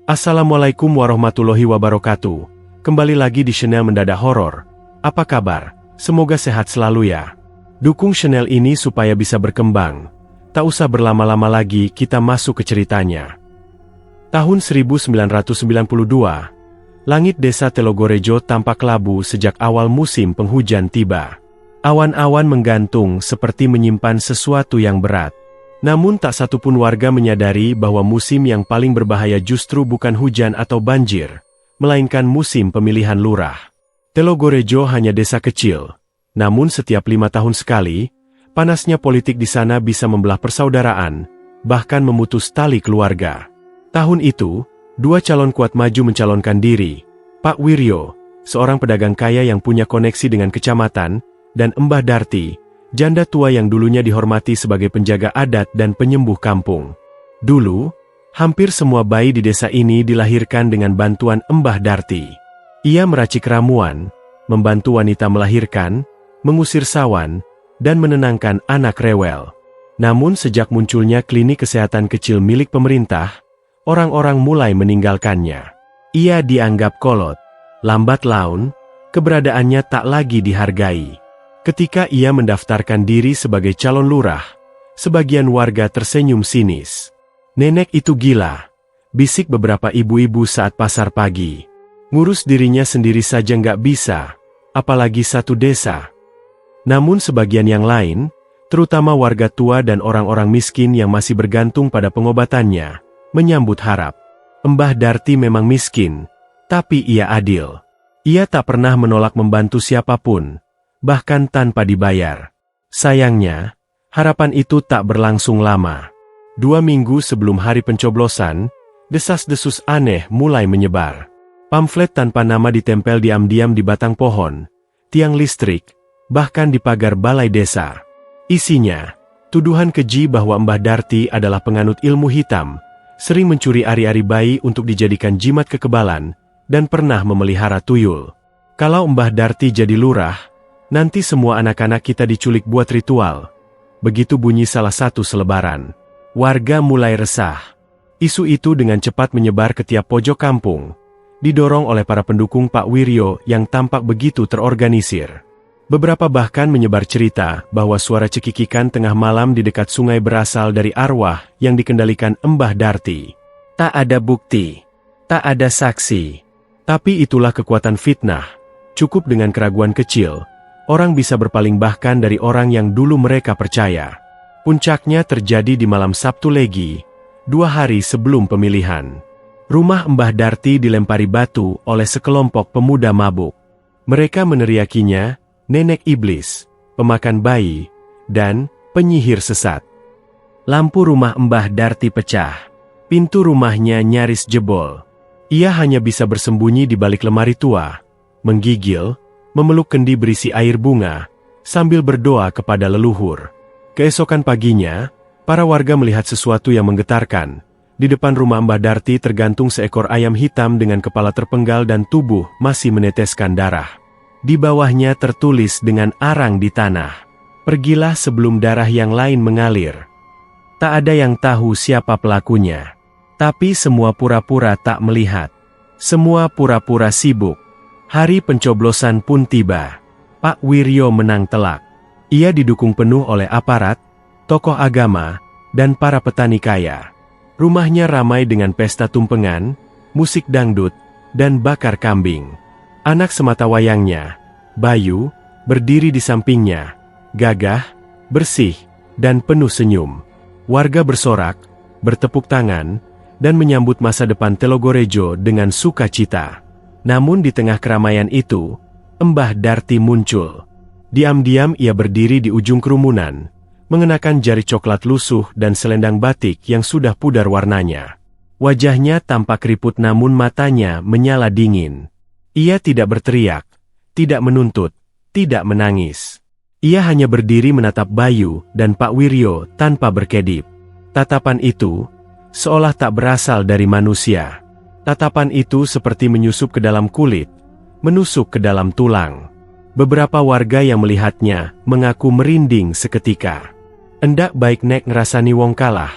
Assalamualaikum warahmatullahi wabarakatuh. Kembali lagi di channel Mendadak Horor. Apa kabar? Semoga sehat selalu ya. Dukung channel ini supaya bisa berkembang. Tak usah berlama-lama lagi, kita masuk ke ceritanya. Tahun 1992, langit desa Telogorejo tampak labu sejak awal musim penghujan tiba. Awan-awan menggantung seperti menyimpan sesuatu yang berat. Namun tak satupun warga menyadari bahwa musim yang paling berbahaya justru bukan hujan atau banjir, melainkan musim pemilihan lurah. Telogorejo hanya desa kecil, namun setiap 5 tahun sekali, panasnya politik di sana bisa membelah persaudaraan, bahkan memutus tali keluarga. Tahun itu, 2 calon kuat maju mencalonkan diri, Pak Wiryo, seorang pedagang kaya yang punya koneksi dengan kecamatan, dan Mbah Darti, janda tua yang dulunya dihormati sebagai penjaga adat dan penyembuh kampung. Dulu, hampir semua bayi di desa ini dilahirkan dengan bantuan Mbah Darti. Ia meracik ramuan, membantu wanita melahirkan, mengusir sawan, dan menenangkan anak rewel. Namun sejak munculnya klinik kesehatan kecil milik pemerintah, orang-orang mulai meninggalkannya. Ia dianggap kolot, lambat laun, keberadaannya tak lagi dihargai. Ketika ia mendaftarkan diri sebagai calon lurah, sebagian warga tersenyum sinis. Nenek itu gila, bisik beberapa ibu-ibu saat pasar pagi. Ngurus dirinya sendiri saja nggak bisa, apalagi satu desa. Namun sebagian yang lain, terutama warga tua dan orang-orang miskin yang masih bergantung pada pengobatannya, menyambut harap. Mbah Darti memang miskin, tapi ia adil. Ia tak pernah menolak membantu siapapun, bahkan tanpa dibayar. Sayangnya, harapan itu tak berlangsung lama. 2 minggu sebelum hari pencoblosan, desas-desus aneh mulai menyebar. Pamflet tanpa nama ditempel diam-diam di batang pohon, tiang listrik, bahkan di pagar balai desa. Isinya, tuduhan keji bahwa Mbah Darti adalah penganut ilmu hitam, sering mencuri ari-ari bayi untuk dijadikan jimat kekebalan, dan pernah memelihara tuyul. Kalau Mbah Darti jadi lurah, nanti semua anak-anak kita diculik buat ritual. Begitu bunyi salah satu selebaran. Warga mulai resah. Isu itu dengan cepat menyebar ke tiap pojok kampung, didorong oleh para pendukung Pak Wiryo yang tampak begitu terorganisir. Beberapa bahkan menyebar cerita bahwa suara cekikikan tengah malam di dekat sungai berasal dari arwah yang dikendalikan Mbah Darti. Tak ada bukti, tak ada saksi. Tapi itulah kekuatan fitnah. Cukup dengan keraguan kecil, orang bisa berpaling bahkan dari orang yang dulu mereka percaya. Puncaknya terjadi di malam Sabtu Legi, 2 hari sebelum pemilihan. Rumah Mbah Darti dilempari batu oleh sekelompok pemuda mabuk. Mereka meneriakinya, nenek iblis, pemakan bayi, dan penyihir sesat. Lampu rumah Mbah Darti pecah. Pintu rumahnya nyaris jebol. Ia hanya bisa bersembunyi di balik lemari tua, menggigil, memeluk kendi berisi air bunga, sambil berdoa kepada leluhur. Keesokan paginya, para warga melihat sesuatu yang menggetarkan. Di depan rumah Mbah Darti tergantung seekor ayam hitam dengan kepala terpenggal dan tubuh masih meneteskan darah. Di bawahnya tertulis dengan arang di tanah, "Pergilah sebelum darah yang lain mengalir." Tak ada yang tahu siapa pelakunya. Tapi semua pura-pura tak melihat. Semua pura-pura sibuk. Hari pencoblosan pun tiba. Pak Wiryo menang telak. Ia didukung penuh oleh aparat, tokoh agama, dan para petani kaya. Rumahnya ramai dengan pesta tumpengan, musik dangdut, dan bakar kambing. Anak sematawayangnya, Bayu, berdiri di sampingnya, gagah, bersih, dan penuh senyum. Warga bersorak, bertepuk tangan, dan menyambut masa depan Telogorejo dengan sukacita. Namun di tengah keramaian itu, Mbah Darti muncul. Diam-diam ia berdiri di ujung kerumunan, mengenakan jari coklat lusuh dan selendang batik yang sudah pudar warnanya. Wajahnya tampak keriput namun matanya menyala dingin. Ia tidak berteriak, tidak menuntut, tidak menangis. Ia hanya berdiri menatap Bayu dan Pak Wiryo tanpa berkedip. Tatapan itu, seolah tak berasal dari manusia. Tatapan itu seperti menyusup ke dalam kulit, menusuk ke dalam tulang. Beberapa warga yang melihatnya mengaku merinding seketika. "Endak baik nek ngerasani wong kalah,"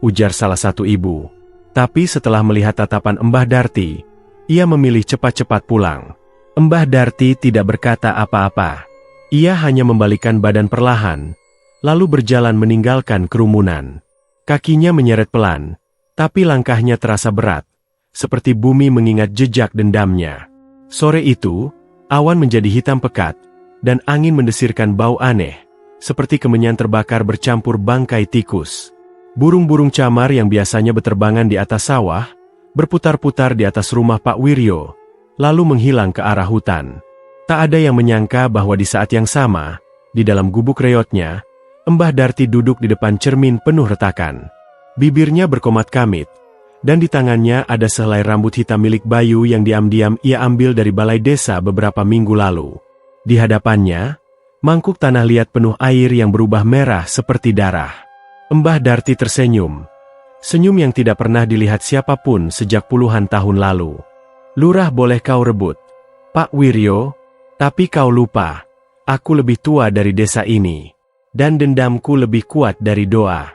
ujar salah satu ibu. Tapi setelah melihat tatapan Mbah Darti, ia memilih cepat-cepat pulang. Mbah Darti tidak berkata apa-apa. Ia hanya membalikkan badan perlahan, lalu berjalan meninggalkan kerumunan. Kakinya menyeret pelan, tapi langkahnya terasa berat, seperti bumi mengingat jejak dendamnya. Sore itu, awan menjadi hitam pekat, dan angin mendesirkan bau aneh, seperti kemenyan terbakar bercampur bangkai tikus. Burung-burung camar yang biasanya berterbangan di atas sawah, berputar-putar di atas rumah Pak Wiryo, lalu menghilang ke arah hutan. Tak ada yang menyangka bahwa di saat yang sama, di dalam gubuk reotnya, Mbah Darti duduk di depan cermin penuh retakan. Bibirnya berkomat kamit, dan di tangannya ada sehelai rambut hitam milik Bayu yang diam-diam ia ambil dari balai desa beberapa minggu lalu. Di hadapannya, mangkuk tanah liat penuh air yang berubah merah seperti darah. Mbah Darti tersenyum. Senyum yang tidak pernah dilihat siapapun sejak puluhan tahun lalu. "Lurah boleh kau rebut, Pak Wiryo, tapi kau lupa, aku lebih tua dari desa ini, dan dendamku lebih kuat dari doa."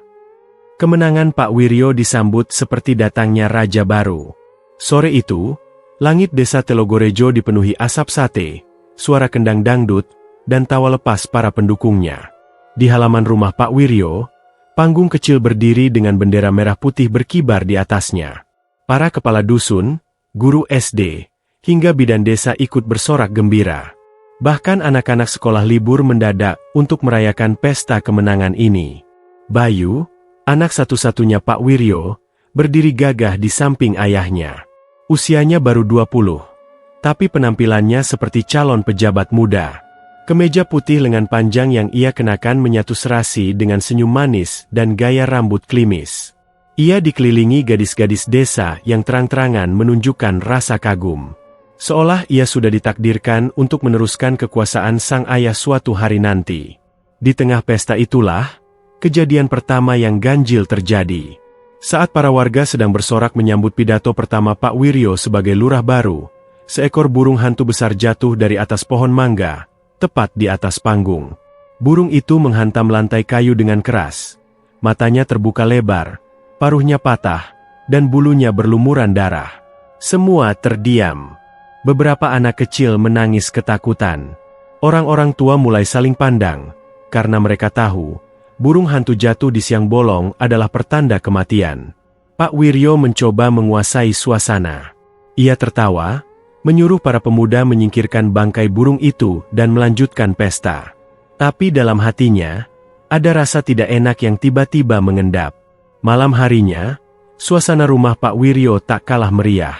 Kemenangan Pak Wiryo disambut seperti datangnya raja baru. Sore itu, langit desa Telogorejo dipenuhi asap sate, suara kendang dangdut, dan tawa lepas para pendukungnya. Di halaman rumah Pak Wiryo, panggung kecil berdiri dengan bendera merah putih berkibar di atasnya. Para kepala dusun, guru SD, hingga bidan desa ikut bersorak gembira. Bahkan anak-anak sekolah libur mendadak untuk merayakan pesta kemenangan ini. Bayu, anak satu-satunya Pak Wiryo, berdiri gagah di samping ayahnya. Usianya baru 20, tapi penampilannya seperti calon pejabat muda. Kemeja putih lengan panjang yang ia kenakan menyatu serasi dengan senyum manis dan gaya rambut klimis. Ia dikelilingi gadis-gadis desa yang terang-terangan menunjukkan rasa kagum. Seolah ia sudah ditakdirkan untuk meneruskan kekuasaan sang ayah suatu hari nanti. Di tengah pesta itulah, kejadian pertama yang ganjil terjadi. Saat para warga sedang bersorak menyambut pidato pertama Pak Wiryo sebagai lurah baru, seekor burung hantu besar jatuh dari atas pohon mangga, tepat di atas panggung. Burung itu menghantam lantai kayu dengan keras. Matanya terbuka lebar, paruhnya patah, dan bulunya berlumuran darah. Semua terdiam. Beberapa anak kecil menangis ketakutan. Orang-orang tua mulai saling pandang, karena mereka tahu, burung hantu jatuh di siang bolong adalah pertanda kematian. Pak Wiryo mencoba menguasai suasana. Ia tertawa, menyuruh para pemuda menyingkirkan bangkai burung itu dan melanjutkan pesta. Tapi dalam hatinya, ada rasa tidak enak yang tiba-tiba mengendap. Malam harinya, suasana rumah Pak Wiryo tak kalah meriah.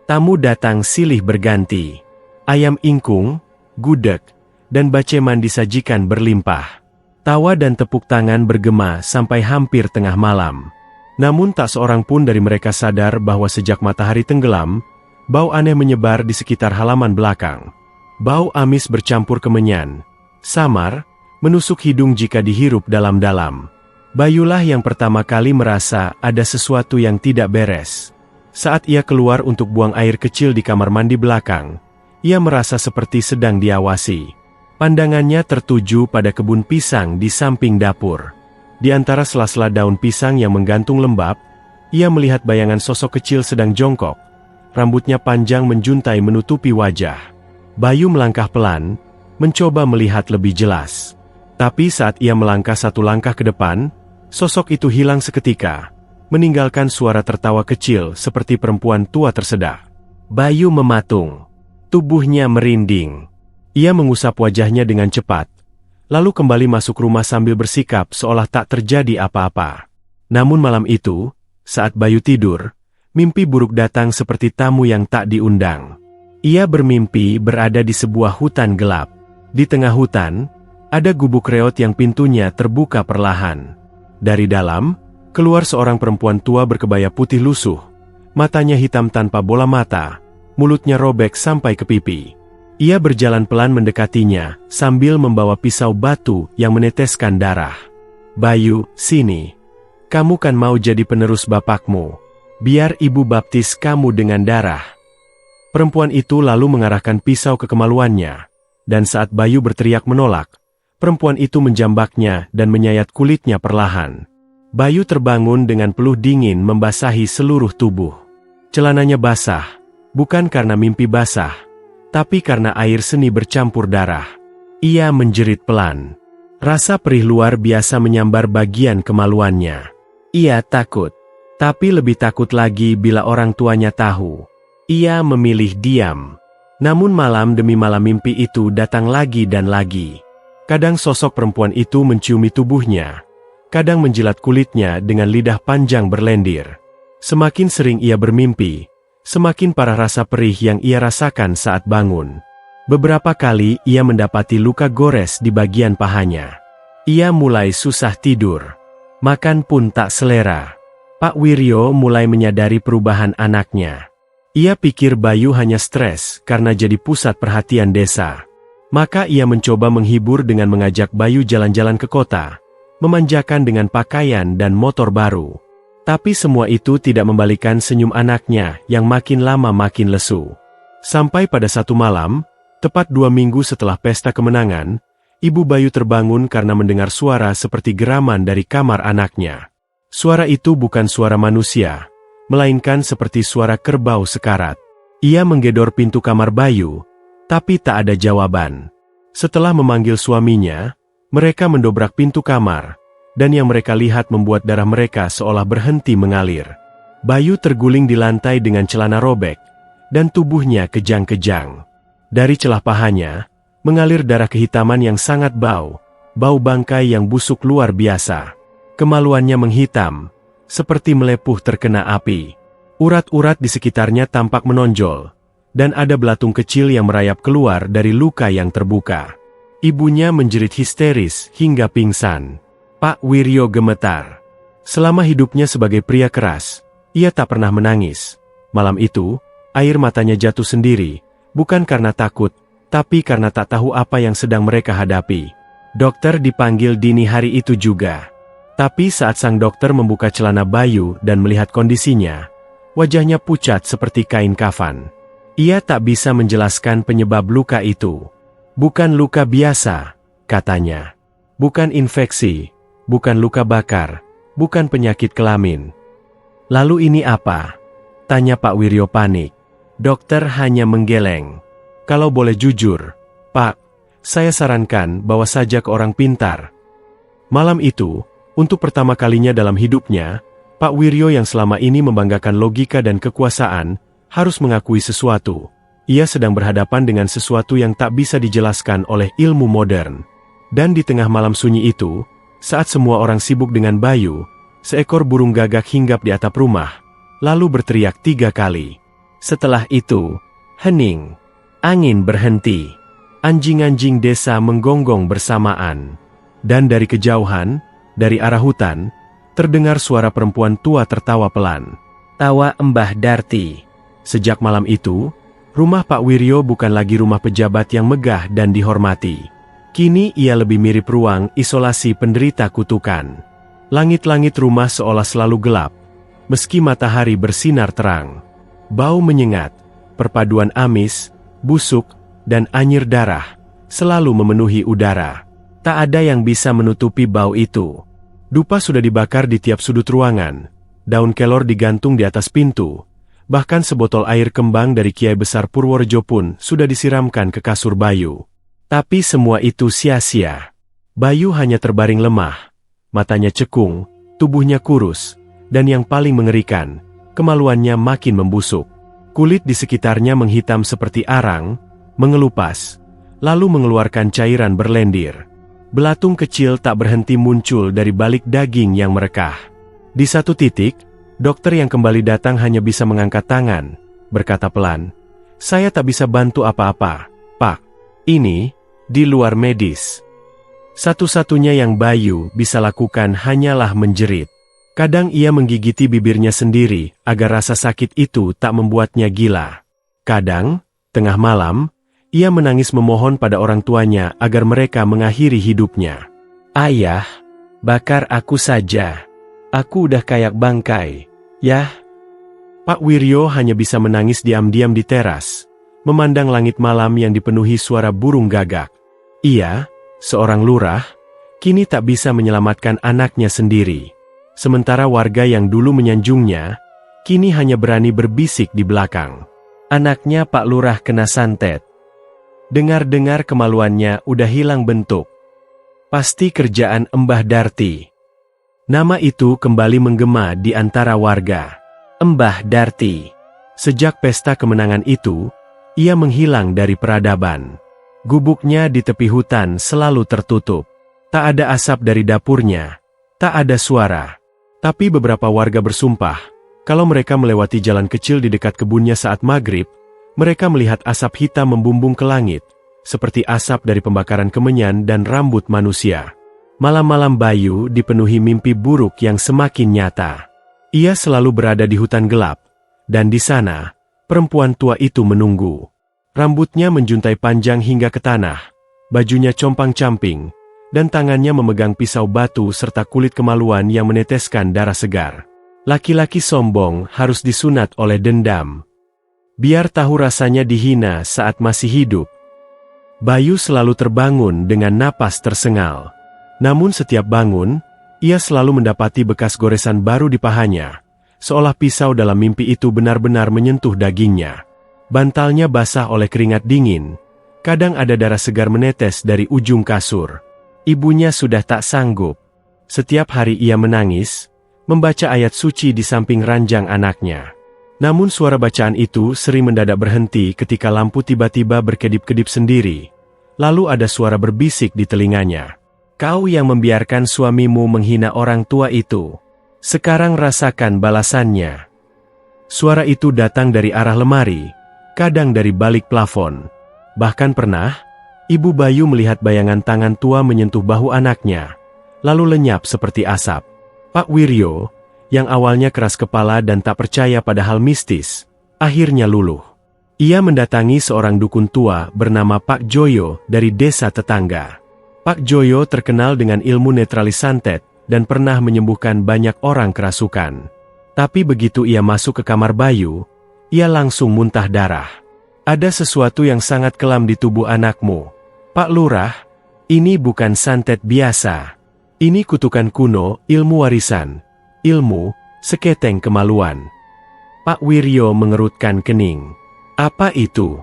Tamu datang silih berganti. Ayam ingkung, gudeg, dan baceman disajikan berlimpah. Tawa dan tepuk tangan bergema sampai hampir tengah malam. Namun tak seorang pun dari mereka sadar bahwa sejak matahari tenggelam, bau aneh menyebar di sekitar halaman belakang. Bau amis bercampur kemenyan, samar, menusuk hidung jika dihirup dalam-dalam. Bayulah yang pertama kali merasa ada sesuatu yang tidak beres. Saat ia keluar untuk buang air kecil di kamar mandi belakang, ia merasa seperti sedang diawasi. Pandangannya tertuju pada kebun pisang di samping dapur. Di antara sela-sela daun pisang yang menggantung lembab, ia melihat bayangan sosok kecil sedang jongkok. Rambutnya panjang menjuntai menutupi wajah. Bayu melangkah pelan, mencoba melihat lebih jelas. Tapi saat ia melangkah satu langkah ke depan, sosok itu hilang seketika, meninggalkan suara tertawa kecil seperti perempuan tua tersedak. Bayu mematung. Tubuhnya merinding. Ia mengusap wajahnya dengan cepat, lalu kembali masuk rumah sambil bersikap seolah tak terjadi apa-apa. Namun malam itu, saat Bayu tidur, mimpi buruk datang seperti tamu yang tak diundang. Ia bermimpi berada di sebuah hutan gelap. Di tengah hutan, ada gubuk reot yang pintunya terbuka perlahan. Dari dalam, keluar seorang perempuan tua berkebaya putih lusuh. Matanya hitam tanpa bola mata, mulutnya robek sampai ke pipi. Ia berjalan pelan mendekatinya, sambil membawa pisau batu yang meneteskan darah. "Bayu, sini. Kamu kan mau jadi penerus bapakmu. Biar ibu baptis kamu dengan darah." Perempuan itu lalu mengarahkan pisau ke kemaluannya, dan saat Bayu berteriak menolak, perempuan itu menjambaknya dan menyayat kulitnya perlahan. Bayu terbangun dengan peluh dingin membasahi seluruh tubuh. Celananya basah, bukan karena mimpi basah, tapi karena air seni bercampur darah. Ia menjerit pelan. Rasa perih luar biasa menyambar bagian kemaluannya. Ia takut, tapi lebih takut lagi bila orang tuanya tahu. Ia memilih diam. Namun malam demi malam mimpi itu datang lagi dan lagi. Kadang sosok perempuan itu menciumi tubuhnya, kadang menjilat kulitnya dengan lidah panjang berlendir. Semakin sering ia bermimpi, semakin parah rasa perih yang ia rasakan saat bangun. Beberapa kali ia mendapati luka gores di bagian pahanya. Ia mulai susah tidur. Makan pun tak selera. Pak Wiryo mulai menyadari perubahan anaknya. Ia pikir Bayu hanya stres karena jadi pusat perhatian desa. Maka ia mencoba menghibur dengan mengajak Bayu jalan-jalan ke kota, memanjakan dengan pakaian dan motor baru. Tapi semua itu tidak membalikan senyum anaknya yang makin lama makin lesu. Sampai pada satu malam, tepat 2 minggu setelah pesta kemenangan, ibu Bayu terbangun karena mendengar suara seperti geraman dari kamar anaknya. Suara itu bukan suara manusia, melainkan seperti suara kerbau sekarat. Ia menggedor pintu kamar Bayu, tapi tak ada jawaban. Setelah memanggil suaminya, mereka mendobrak pintu kamar, dan yang mereka lihat membuat darah mereka seolah berhenti mengalir. Bayu terguling di lantai dengan celana robek, dan tubuhnya kejang-kejang. Dari celah pahanya, mengalir darah kehitaman yang sangat bau bangkai yang busuk luar biasa. Kemaluannya menghitam, seperti melepuh terkena api. Urat-urat di sekitarnya tampak menonjol, dan ada belatung kecil yang merayap keluar dari luka yang terbuka. Ibunya menjerit histeris hingga pingsan. Pak Wiryo gemetar. Selama hidupnya sebagai pria keras, ia tak pernah menangis. Malam itu, air matanya jatuh sendiri, bukan karena takut, tapi karena tak tahu apa yang sedang mereka hadapi. Dokter dipanggil dini hari itu juga. Tapi saat sang dokter membuka celana Bayu dan melihat kondisinya, wajahnya pucat seperti kain kafan. Ia tak bisa menjelaskan penyebab luka itu. Bukan luka biasa, katanya. Bukan infeksi, bukan luka bakar, bukan penyakit kelamin. Lalu ini apa? Tanya Pak Wiryo panik. Dokter hanya menggeleng. Kalau boleh jujur, Pak, saya sarankan bawa saja ke orang pintar. Malam itu, untuk pertama kalinya dalam hidupnya, Pak Wiryo yang selama ini membanggakan logika dan kekuasaan, harus mengakui sesuatu. Ia sedang berhadapan dengan sesuatu yang tak bisa dijelaskan oleh ilmu modern. Dan di tengah malam sunyi itu, saat semua orang sibuk dengan Bayu, seekor burung gagak hinggap di atap rumah, lalu berteriak 3 kali. Setelah itu, hening. Angin berhenti. Anjing-anjing desa menggonggong bersamaan. Dan dari kejauhan, dari arah hutan, terdengar suara perempuan tua tertawa pelan. Tawa Mbah Darti. Sejak malam itu, rumah Pak Wiryo bukan lagi rumah pejabat yang megah dan dihormati. Kini ia lebih mirip ruang isolasi penderita kutukan. Langit-langit rumah seolah selalu gelap, meski matahari bersinar terang. Bau menyengat, perpaduan amis, busuk, dan anyir darah, selalu memenuhi udara. Tak ada yang bisa menutupi bau itu. Dupa sudah dibakar di tiap sudut ruangan, daun kelor digantung di atas pintu. Bahkan sebotol air kembang dari Kiai Besar Purworejo pun sudah disiramkan ke kasur Bayu. Tapi semua itu sia-sia. Bayu hanya terbaring lemah. Matanya cekung, tubuhnya kurus, dan yang paling mengerikan, kemaluannya makin membusuk. Kulit di sekitarnya menghitam seperti arang, mengelupas, lalu mengeluarkan cairan berlendir. Belatung kecil tak berhenti muncul dari balik daging yang merekah. Di satu titik, dokter yang kembali datang hanya bisa mengangkat tangan, berkata pelan, "Saya tak bisa bantu apa-apa, Pak. Ini, di luar medis." Satu-satunya yang Bayu bisa lakukan hanyalah menjerit. Kadang ia menggigiti bibirnya sendiri agar rasa sakit itu tak membuatnya gila. Kadang, tengah malam, ia menangis memohon pada orang tuanya agar mereka mengakhiri hidupnya. "Ayah, bakar aku saja. Aku udah kayak bangkai. Yah." Pak Wiryo hanya bisa menangis diam-diam di teras, memandang langit malam yang dipenuhi suara burung gagak. Ia, seorang lurah, kini tak bisa menyelamatkan anaknya sendiri. Sementara warga yang dulu menyanjungnya, kini hanya berani berbisik di belakang. Anaknya Pak Lurah kena santet. Dengar-dengar kemaluannya udah hilang bentuk. Pasti kerjaan Mbah Darti. Nama itu kembali menggema di antara warga. Mbah Darti. Sejak pesta kemenangan itu, ia menghilang dari peradaban. Gubuknya di tepi hutan selalu tertutup. Tak ada asap dari dapurnya. Tak ada suara. Tapi beberapa warga bersumpah, kalau mereka melewati jalan kecil di dekat kebunnya saat maghrib, mereka melihat asap hitam membumbung ke langit, seperti asap dari pembakaran kemenyan dan rambut manusia. Malam-malam Bayu dipenuhi mimpi buruk yang semakin nyata. Ia selalu berada di hutan gelap, dan di sana, perempuan tua itu menunggu. Rambutnya menjuntai panjang hingga ke tanah, bajunya compang-camping, dan tangannya memegang pisau batu serta kulit kemaluan yang meneteskan darah segar. Laki-laki sombong harus disunat oleh dendam. Biar tahu rasanya dihina saat masih hidup. Bayu selalu terbangun dengan napas tersengal. Namun setiap bangun, ia selalu mendapati bekas goresan baru di pahanya. Seolah pisau dalam mimpi itu benar-benar menyentuh dagingnya. Bantalnya basah oleh keringat dingin. Kadang ada darah segar menetes dari ujung kasur. Ibunya sudah tak sanggup. Setiap hari ia menangis, membaca ayat suci di samping ranjang anaknya. Namun suara bacaan itu sering mendadak berhenti ketika lampu tiba-tiba berkedip-kedip sendiri. Lalu ada suara berbisik di telinganya. Kau yang membiarkan suamimu menghina orang tua itu. Sekarang rasakan balasannya. Suara itu datang dari arah lemari, kadang dari balik plafon. Bahkan pernah, Ibu Bayu melihat bayangan tangan tua menyentuh bahu anaknya, lalu lenyap seperti asap. Pak Wiryo, yang awalnya keras kepala dan tak percaya pada hal mistis, akhirnya luluh. Ia mendatangi seorang dukun tua bernama Pak Joyo dari desa tetangga. Pak Joyo terkenal dengan ilmu netralis santet, dan pernah menyembuhkan banyak orang kerasukan. Tapi begitu ia masuk ke kamar Bayu, ia langsung muntah darah. Ada sesuatu yang sangat kelam di tubuh anakmu. Pak Lurah, ini bukan santet biasa. Ini kutukan kuno, ilmu warisan. Ilmu, seketeng kemaluan. Pak Wiryo mengerutkan kening. Apa itu?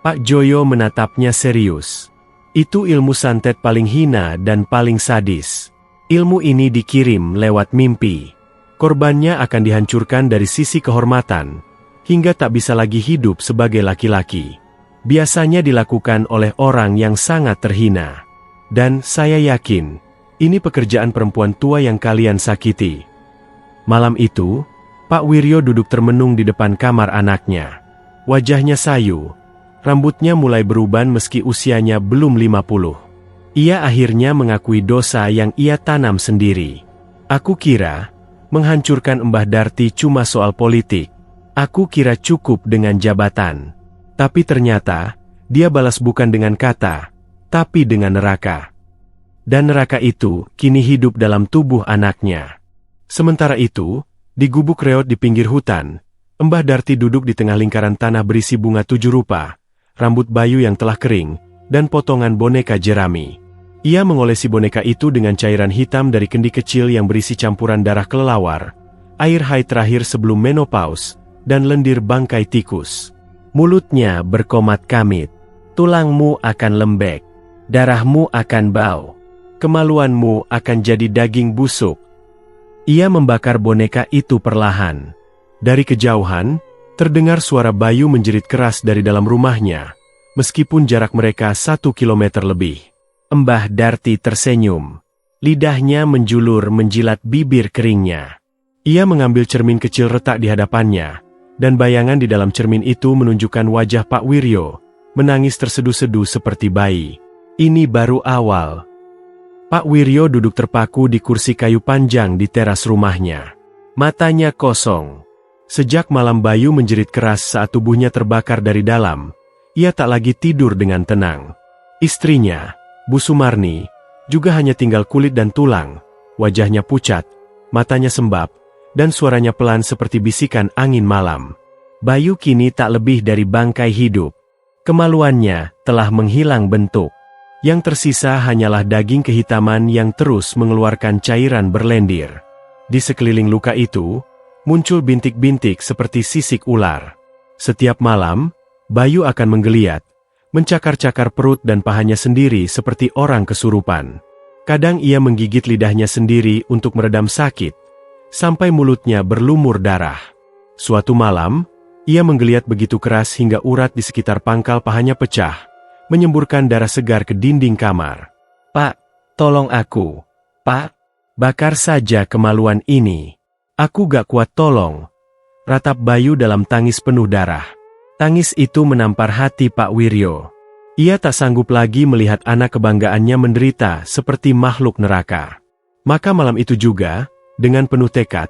Pak Joyo menatapnya serius. Itu ilmu santet paling hina dan paling sadis. Ilmu ini dikirim lewat mimpi. Korbannya akan dihancurkan dari sisi kehormatan, hingga tak bisa lagi hidup sebagai laki-laki. Biasanya dilakukan oleh orang yang sangat terhina. Dan saya yakin, ini pekerjaan perempuan tua yang kalian sakiti. Malam itu, Pak Wiryo duduk termenung di depan kamar anaknya. Wajahnya sayu, rambutnya mulai beruban meski usianya belum 50. Ia akhirnya mengakui dosa yang ia tanam sendiri. Aku kira, menghancurkan Mbah Darti cuma soal politik. Aku kira cukup dengan jabatan. Tapi ternyata, dia balas bukan dengan kata, tapi dengan neraka. Dan neraka itu kini hidup dalam tubuh anaknya. Sementara itu, di gubuk reot di pinggir hutan, Mbah Darti duduk di tengah lingkaran tanah berisi bunga 7 rupa, rambut Bayu yang telah kering, dan potongan boneka jerami. Ia mengolesi boneka itu dengan cairan hitam dari kendi kecil yang berisi campuran darah kelelawar, air haid terakhir sebelum menopause, dan lendir bangkai tikus. Mulutnya berkomat kamit. Tulangmu akan lembek. Darahmu akan bau. Kemaluanmu akan jadi daging busuk. Ia membakar boneka itu perlahan. Dari kejauhan, terdengar suara Bayu menjerit keras dari dalam rumahnya, meskipun jarak mereka 1 kilometer lebih. Mbah Darti tersenyum. Lidahnya menjulur menjilat bibir keringnya. Ia mengambil cermin kecil retak di hadapannya, dan bayangan di dalam cermin itu menunjukkan wajah Pak Wiryo, menangis terseduh-seduh seperti bayi. Ini baru awal. Pak Wiryo duduk terpaku di kursi kayu panjang di teras rumahnya. Matanya kosong. Sejak malam Bayu menjerit keras saat tubuhnya terbakar dari dalam, ia tak lagi tidur dengan tenang. Istrinya, Bu Sumarni, juga hanya tinggal kulit dan tulang, wajahnya pucat, matanya sembab, dan suaranya pelan seperti bisikan angin malam. Bayu kini tak lebih dari bangkai hidup. Kemaluannya telah menghilang bentuk. Yang tersisa hanyalah daging kehitaman yang terus mengeluarkan cairan berlendir. Di sekeliling luka itu, muncul bintik-bintik seperti sisik ular. Setiap malam, Bayu akan menggeliat, mencakar-cakar perut dan pahanya sendiri seperti orang kesurupan. Kadang ia menggigit lidahnya sendiri untuk meredam sakit, sampai mulutnya berlumur darah. Suatu malam, ia menggeliat begitu keras hingga urat di sekitar pangkal pahanya pecah, menyemburkan darah segar ke dinding kamar. "Pak, tolong aku. Pak, bakar saja kemaluan ini. Aku gak kuat tolong," ratap Bayu dalam tangis penuh darah. Tangis itu menampar hati Pak Wiryo. Ia tak sanggup lagi melihat anak kebanggaannya menderita seperti makhluk neraka. Maka malam itu juga, dengan penuh tekad,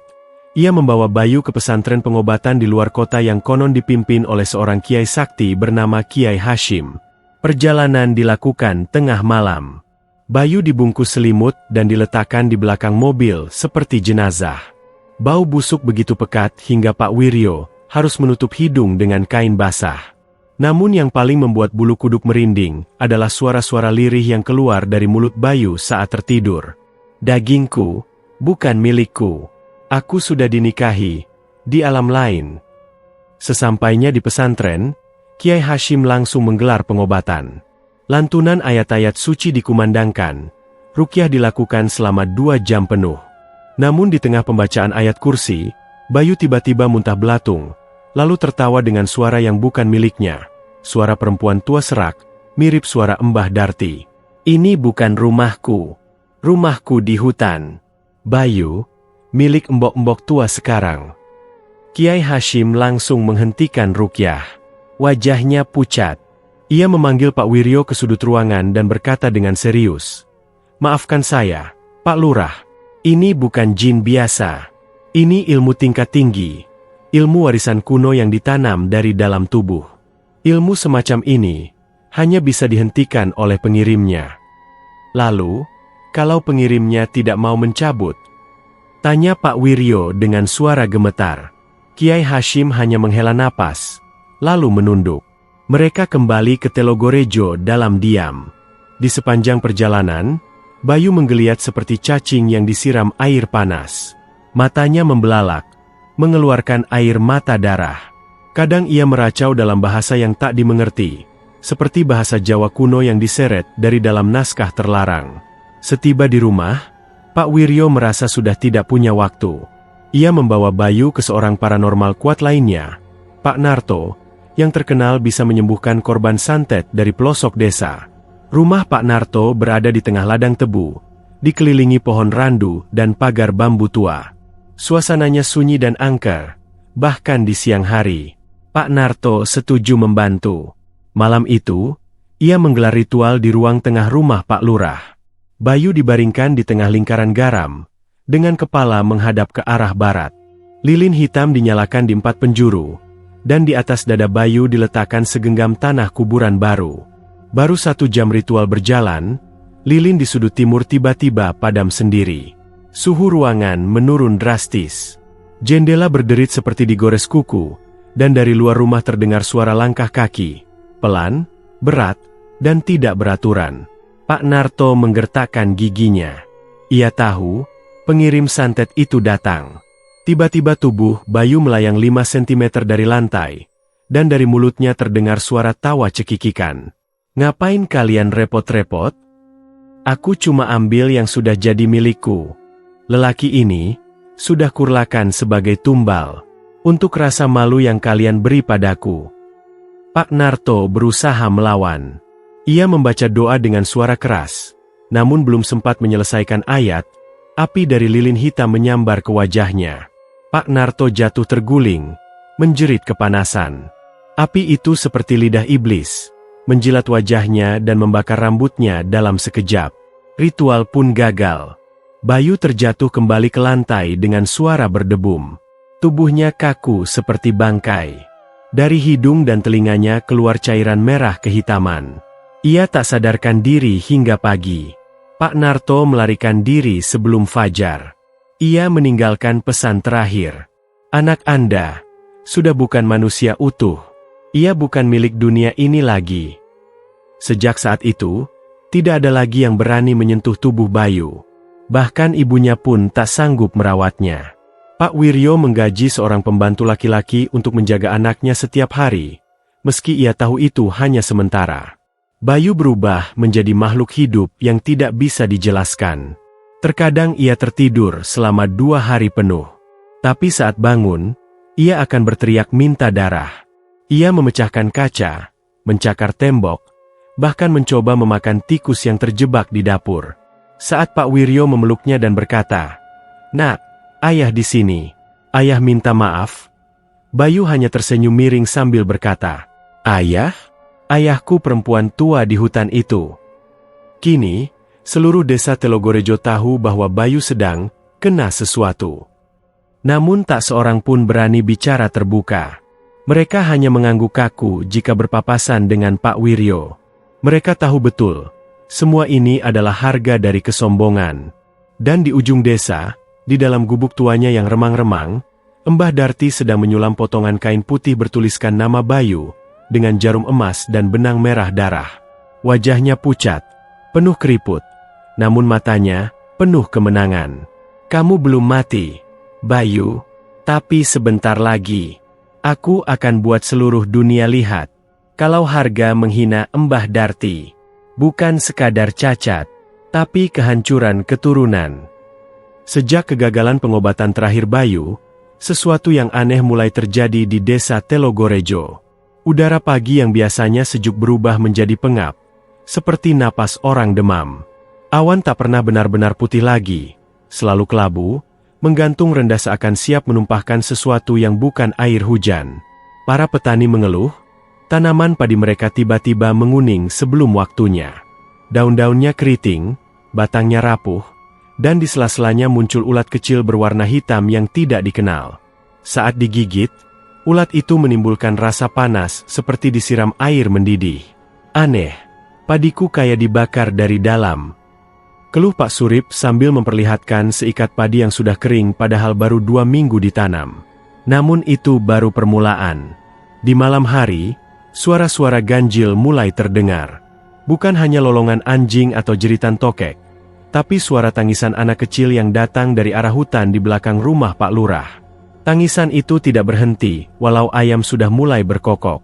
ia membawa Bayu ke pesantren pengobatan di luar kota yang konon dipimpin oleh seorang kiai sakti bernama Kiai Hashim. Perjalanan dilakukan tengah malam. Bayu dibungkus selimut dan diletakkan di belakang mobil seperti jenazah. Bau busuk begitu pekat hingga Pak Wiryo harus menutup hidung dengan kain basah. Namun yang paling membuat bulu kuduk merinding adalah suara-suara lirih yang keluar dari mulut Bayu saat tertidur. "Dagingku, bukan milikku. Aku sudah dinikahi di alam lain." Sesampainya di pesantren, Kiai Hashim langsung menggelar pengobatan. Lantunan ayat-ayat suci dikumandangkan. Ruqyah dilakukan selama 2 jam penuh. Namun di tengah pembacaan ayat kursi, Bayu tiba-tiba muntah belatung, lalu tertawa dengan suara yang bukan miliknya. Suara perempuan tua serak, mirip suara Mbah Darti. "Ini bukan rumahku. Rumahku di hutan. Bayu, milik embok-embok tua sekarang." Kiai Hashim langsung menghentikan ruqyah. Wajahnya pucat. Ia memanggil Pak Wiryo ke sudut ruangan dan berkata dengan serius, "Maafkan saya, Pak Lurah. Ini bukan jin biasa. Ini ilmu tingkat tinggi. Ilmu warisan kuno yang ditanam dari dalam tubuh. Ilmu semacam ini hanya bisa dihentikan oleh pengirimnya." "Lalu, kalau pengirimnya tidak mau mencabut?" tanya Pak Wiryo dengan suara gemetar. Kiai Hashim hanya menghela napas, lalu menunduk. Mereka kembali ke Telogorejo dalam diam. Di sepanjang perjalanan, Bayu menggeliat seperti cacing yang disiram air panas. Matanya membelalak, mengeluarkan air mata darah. Kadang ia meracau dalam bahasa yang tak dimengerti, seperti bahasa Jawa kuno yang diseret dari dalam naskah terlarang. Setiba di rumah, Pak Wiryo merasa sudah tidak punya waktu. Ia membawa Bayu ke seorang paranormal kuat lainnya, Pak Narto, yang terkenal bisa menyembuhkan korban santet dari pelosok desa. Rumah Pak Narto berada di tengah ladang tebu, dikelilingi pohon randu dan pagar bambu tua. Suasananya sunyi dan angker, bahkan di siang hari. Pak Narto setuju membantu. Malam itu, ia menggelar ritual di ruang tengah rumah Pak Lurah. Bayu dibaringkan di tengah lingkaran garam, dengan kepala menghadap ke arah barat. Lilin hitam dinyalakan di 4 penjuru, dan di atas dada Bayu diletakkan segenggam tanah kuburan baru. Baru 1 jam ritual berjalan, lilin di sudut timur tiba-tiba padam sendiri. Suhu ruangan menurun drastis. Jendela berderit seperti digores kuku, dan dari luar rumah terdengar suara langkah kaki, pelan, berat, dan tidak beraturan. Pak Narto menggertakkan giginya. Ia tahu, pengirim santet itu datang. Tiba-tiba tubuh Bayu melayang 5 cm dari lantai, dan dari mulutnya terdengar suara tawa cekikikan. "Ngapain kalian repot-repot? Aku cuma ambil yang sudah jadi milikku. Lelaki ini sudah kurlakan sebagai tumbal untuk rasa malu yang kalian beri padaku." Pak Narto berusaha melawan. Ia membaca doa dengan suara keras, namun belum sempat menyelesaikan ayat, api dari lilin hitam menyambar ke wajahnya. Pak Narto jatuh terguling, menjerit kepanasan. Api itu seperti lidah iblis, menjilat wajahnya dan membakar rambutnya dalam sekejap. Ritual pun gagal. Bayu terjatuh kembali ke lantai dengan suara berdebum. Tubuhnya kaku seperti bangkai. Dari hidung dan telinganya keluar cairan merah kehitaman. Ia tak sadarkan diri hingga pagi. Pak Narto melarikan diri sebelum fajar. Ia meninggalkan pesan terakhir. "Anak Anda sudah bukan manusia utuh. Ia bukan milik dunia ini lagi." Sejak saat itu, tidak ada lagi yang berani menyentuh tubuh Bayu. Bahkan ibunya pun tak sanggup merawatnya. Pak Wiryo menggaji seorang pembantu laki-laki untuk menjaga anaknya setiap hari, meski ia tahu itu hanya sementara. Bayu berubah menjadi makhluk hidup yang tidak bisa dijelaskan. Terkadang ia tertidur selama 2 hari penuh. Tapi saat bangun, ia akan berteriak minta darah. Ia memecahkan kaca, mencakar tembok, bahkan mencoba memakan tikus yang terjebak di dapur. Saat Pak Wiryo memeluknya dan berkata, "Nak, ayah di sini. Ayah minta maaf." Bayu hanya tersenyum miring sambil berkata, "Ayah? Ayahku perempuan tua di hutan itu." Kini, seluruh desa Telogorejo tahu bahwa Bayu sedang kena sesuatu. Namun tak seorang pun berani bicara terbuka. Mereka hanya mengangguk kaku jika berpapasan dengan Pak Wiryo. Mereka tahu betul, semua ini adalah harga dari kesombongan. Dan di ujung desa, di dalam gubuk tuanya yang remang-remang, Mbah Darti sedang menyulam potongan kain putih bertuliskan nama Bayu, dengan jarum emas dan benang merah darah. Wajahnya pucat, penuh keriput, namun matanya penuh kemenangan. "Kamu belum mati, Bayu, tapi sebentar lagi, aku akan buat seluruh dunia lihat kalau harga menghina Mbah Darti bukan sekadar cacat, tapi kehancuran keturunan." Sejak kegagalan pengobatan terakhir Bayu, sesuatu yang aneh mulai terjadi di desa Telogorejo. Udara pagi yang biasanya sejuk berubah menjadi pengap, seperti napas orang demam. Awan tak pernah benar-benar putih lagi, selalu kelabu, menggantung rendah seakan siap menumpahkan sesuatu yang bukan air hujan. Para petani mengeluh, tanaman padi mereka tiba-tiba menguning sebelum waktunya. Daun-daunnya keriting, batangnya rapuh, dan di sela-selanya muncul ulat kecil berwarna hitam yang tidak dikenal. Saat digigit, ulat itu menimbulkan rasa panas seperti disiram air mendidih. "Aneh, padiku kayak dibakar dari dalam," keluh Pak Surip sambil memperlihatkan seikat padi yang sudah kering padahal baru 2 minggu ditanam. Namun itu baru permulaan. Di malam hari, suara-suara ganjil mulai terdengar. Bukan hanya lolongan anjing atau jeritan tokek, tapi suara tangisan anak kecil yang datang dari arah hutan di belakang rumah Pak Lurah. Tangisan itu tidak berhenti, walau ayam sudah mulai berkokok.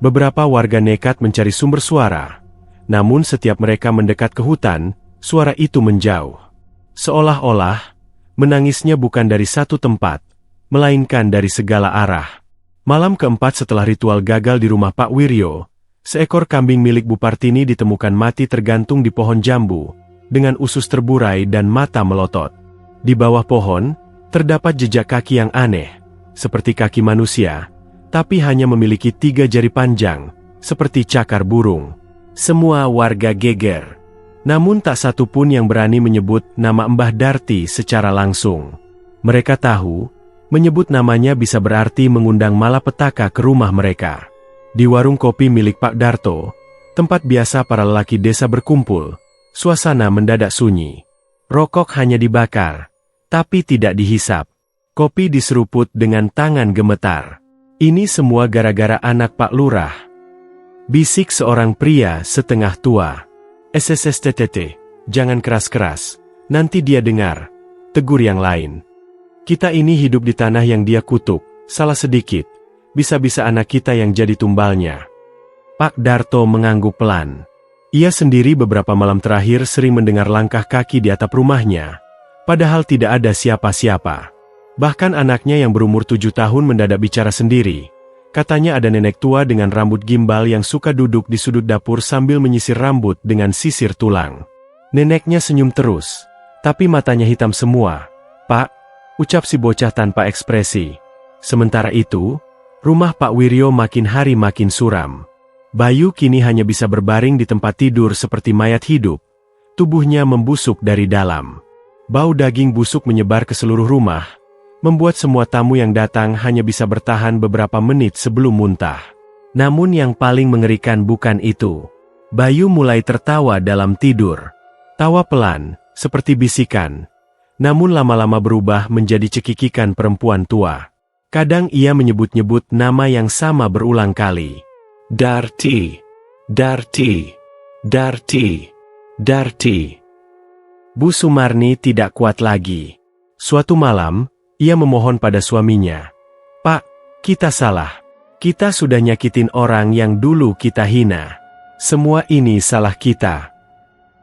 Beberapa warga nekat mencari sumber suara. Namun setiap mereka mendekat ke hutan, suara itu menjauh. Seolah-olah, menangisnya bukan dari satu tempat, melainkan dari segala arah. Malam keempat setelah ritual gagal di rumah Pak Wiryo, seekor kambing milik Bu Partini ditemukan mati tergantung di pohon jambu, dengan usus terburai dan mata melotot. Di bawah pohon, terdapat jejak kaki yang aneh, seperti kaki manusia, tapi hanya memiliki 3 jari panjang, seperti cakar burung. Semua warga geger. Namun tak satu pun yang berani menyebut nama Mbah Darti secara langsung. Mereka tahu, menyebut namanya bisa berarti mengundang malapetaka ke rumah mereka. Di warung kopi milik Pak Darto, tempat biasa para lelaki desa berkumpul, suasana mendadak sunyi. Rokok hanya dibakar, tapi tidak dihisap. Kopi diseruput dengan tangan gemetar. "Ini semua gara-gara anak Pak Lurah," bisik seorang pria setengah tua. "SSSTTT, jangan keras-keras, nanti dia dengar," tegur yang lain. "Kita ini hidup di tanah yang dia kutuk, salah sedikit, bisa-bisa anak kita yang jadi tumbalnya." Pak Darto mengangguk pelan. Ia sendiri beberapa malam terakhir sering mendengar langkah kaki di atap rumahnya, padahal tidak ada siapa-siapa. Bahkan anaknya yang berumur 7 tahun mendadak bicara sendiri. Katanya ada nenek tua dengan rambut gimbal yang suka duduk di sudut dapur sambil menyisir rambut dengan sisir tulang. Neneknya senyum terus, tapi matanya hitam semua. "Pak," ucap si bocah tanpa ekspresi. Sementara itu, rumah Pak Wiryo makin hari makin suram. Bayu kini hanya bisa berbaring di tempat tidur seperti mayat hidup. Tubuhnya membusuk dari dalam. Bau daging busuk menyebar ke seluruh rumah, membuat semua tamu yang datang hanya bisa bertahan beberapa menit sebelum muntah. Namun yang paling mengerikan bukan itu. Bayu mulai tertawa dalam tidur. Tawa pelan, seperti bisikan. Namun lama-lama berubah menjadi cekikikan perempuan tua. Kadang ia menyebut-nyebut nama yang sama berulang kali. "Darti, Darti, Darti, Darti." Bu Sumarni tidak kuat lagi. Suatu malam, ia memohon pada suaminya. "Pak, kita salah. Kita sudah nyakitin orang yang dulu kita hina. Semua ini salah kita."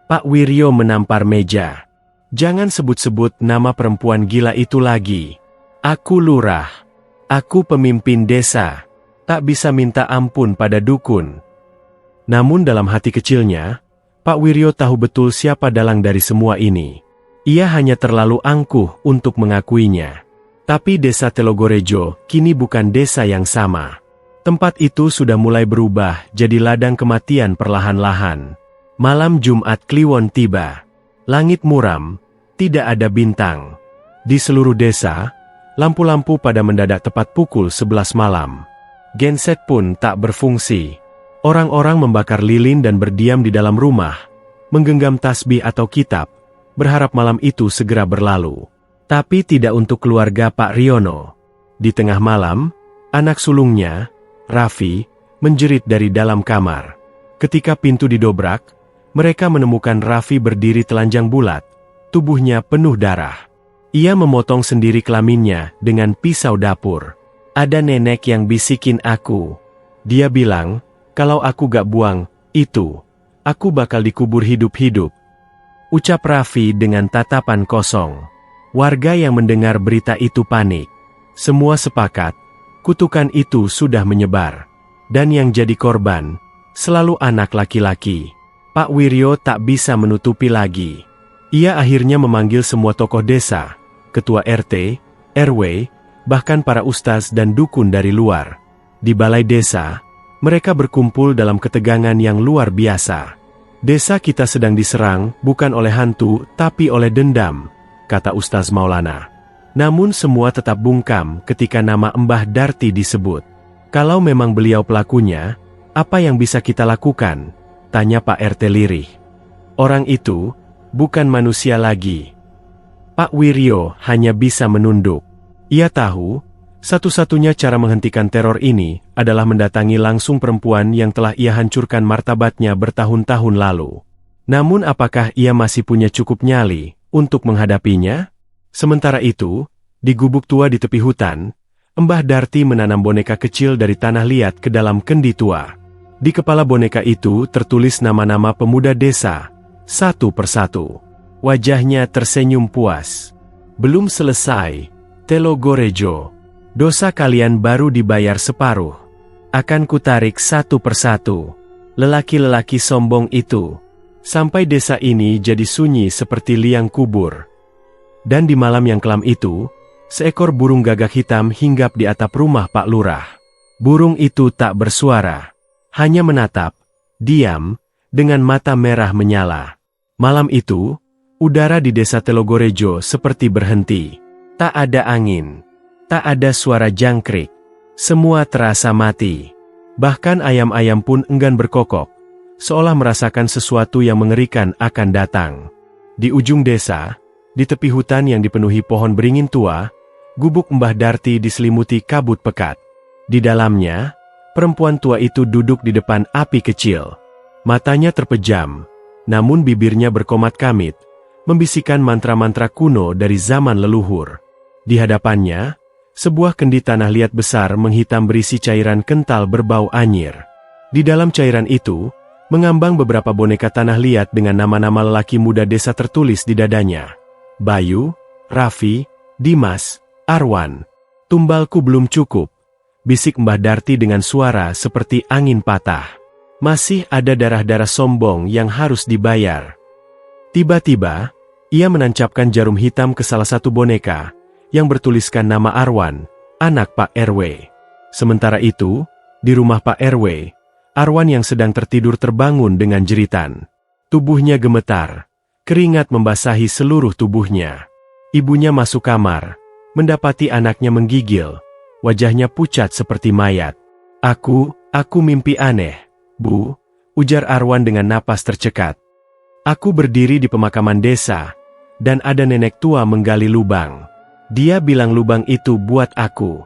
Pak Wiryo menampar meja. "Jangan sebut-sebut nama perempuan gila itu lagi. Aku lurah. Aku pemimpin desa. Tak bisa minta ampun pada dukun." Namun dalam hati kecilnya, Pak Wiryo tahu betul siapa dalang dari semua ini. Ia hanya terlalu angkuh untuk mengakuinya. Tapi desa Telogorejo kini bukan desa yang sama. Tempat itu sudah mulai berubah jadi ladang kematian perlahan-lahan. Malam Jumat Kliwon tiba. Langit muram, tidak ada bintang. Di seluruh desa, lampu-lampu pada mendadak tepat pukul 11 malam. Genset pun tak berfungsi. Orang-orang membakar lilin dan berdiam di dalam rumah, menggenggam tasbih atau kitab, berharap malam itu segera berlalu. Tapi tidak untuk keluarga Pak Riono. Di tengah malam, anak sulungnya, Raffi, menjerit dari dalam kamar. Ketika pintu didobrak, mereka menemukan Raffi berdiri telanjang bulat, tubuhnya penuh darah. Ia memotong sendiri kelaminnya dengan pisau dapur. "Ada nenek yang bisikin aku. Dia bilang, kalau aku gak buang itu, aku bakal dikubur hidup-hidup," ucap Raffi dengan tatapan kosong. Warga yang mendengar berita itu panik. Semua sepakat, kutukan itu sudah menyebar. Dan yang jadi korban, selalu anak laki-laki. Pak Wiryo tak bisa menutupi lagi. Ia akhirnya memanggil semua tokoh desa, ketua RT, RW, bahkan para ustaz dan dukun dari luar. Di balai desa, mereka berkumpul dalam ketegangan yang luar biasa. "Desa kita sedang diserang, bukan oleh hantu, tapi oleh dendam," kata Ustaz Maulana. Namun semua tetap bungkam ketika nama Mbah Darti disebut. "Kalau memang beliau pelakunya, apa yang bisa kita lakukan?" tanya Pak RT lirih. "Orang itu bukan manusia lagi." Pak Wiryo hanya bisa menunduk. Ia tahu, satu-satunya cara menghentikan teror ini adalah mendatangi langsung perempuan yang telah ia hancurkan martabatnya bertahun-tahun lalu. Namun apakah ia masih punya cukup nyali untuk menghadapinya? Sementara itu, di gubuk tua di tepi hutan, Mbah Darti menanam boneka kecil dari tanah liat ke dalam kendi tua. Di kepala boneka itu tertulis nama-nama pemuda desa, satu persatu. Wajahnya tersenyum puas. "Belum selesai, Telogorejo. Dosa kalian baru dibayar separuh. Akan kutarik satu persatu. Lelaki-lelaki sombong itu. Sampai desa ini jadi sunyi seperti liang kubur." Dan di malam yang kelam itu, seekor burung gagak hitam hinggap di atap rumah Pak Lurah. Burung itu tak bersuara. Hanya menatap, diam, dengan mata merah menyala. Malam itu, udara di desa Telogorejo seperti berhenti. Tak ada angin. Tak ada suara jangkrik. Semua terasa mati. Bahkan ayam-ayam pun enggan berkokok, seolah merasakan sesuatu yang mengerikan akan datang. Di ujung desa, di tepi hutan yang dipenuhi pohon beringin tua, gubuk Mbah Darti diselimuti kabut pekat. Di dalamnya, perempuan tua itu duduk di depan api kecil. Matanya terpejam, namun bibirnya berkomat kamit, membisikkan mantra-mantra kuno dari zaman leluhur. Di hadapannya, sebuah kendi tanah liat besar menghitam berisi cairan kental berbau anyir. Di dalam cairan itu, mengambang beberapa boneka tanah liat dengan nama-nama lelaki muda desa tertulis di dadanya. Bayu, Raffi, Dimas, Arwan. "Tumbalku belum cukup," bisik Mbah Darti dengan suara seperti angin patah. "Masih ada darah-darah sombong yang harus dibayar." Tiba-tiba, ia menancapkan jarum hitam ke salah satu boneka, yang bertuliskan nama Arwan, anak Pak RW. Sementara itu, di rumah Pak RW, Arwan yang sedang tertidur terbangun dengan jeritan. Tubuhnya gemetar, keringat membasahi seluruh tubuhnya. Ibunya masuk kamar, mendapati anaknya menggigil, wajahnya pucat seperti mayat. Aku mimpi aneh, Bu," ujar Arwan dengan napas tercekat. "Aku berdiri di pemakaman desa, dan ada nenek tua menggali lubang. Dia bilang lubang itu buat aku."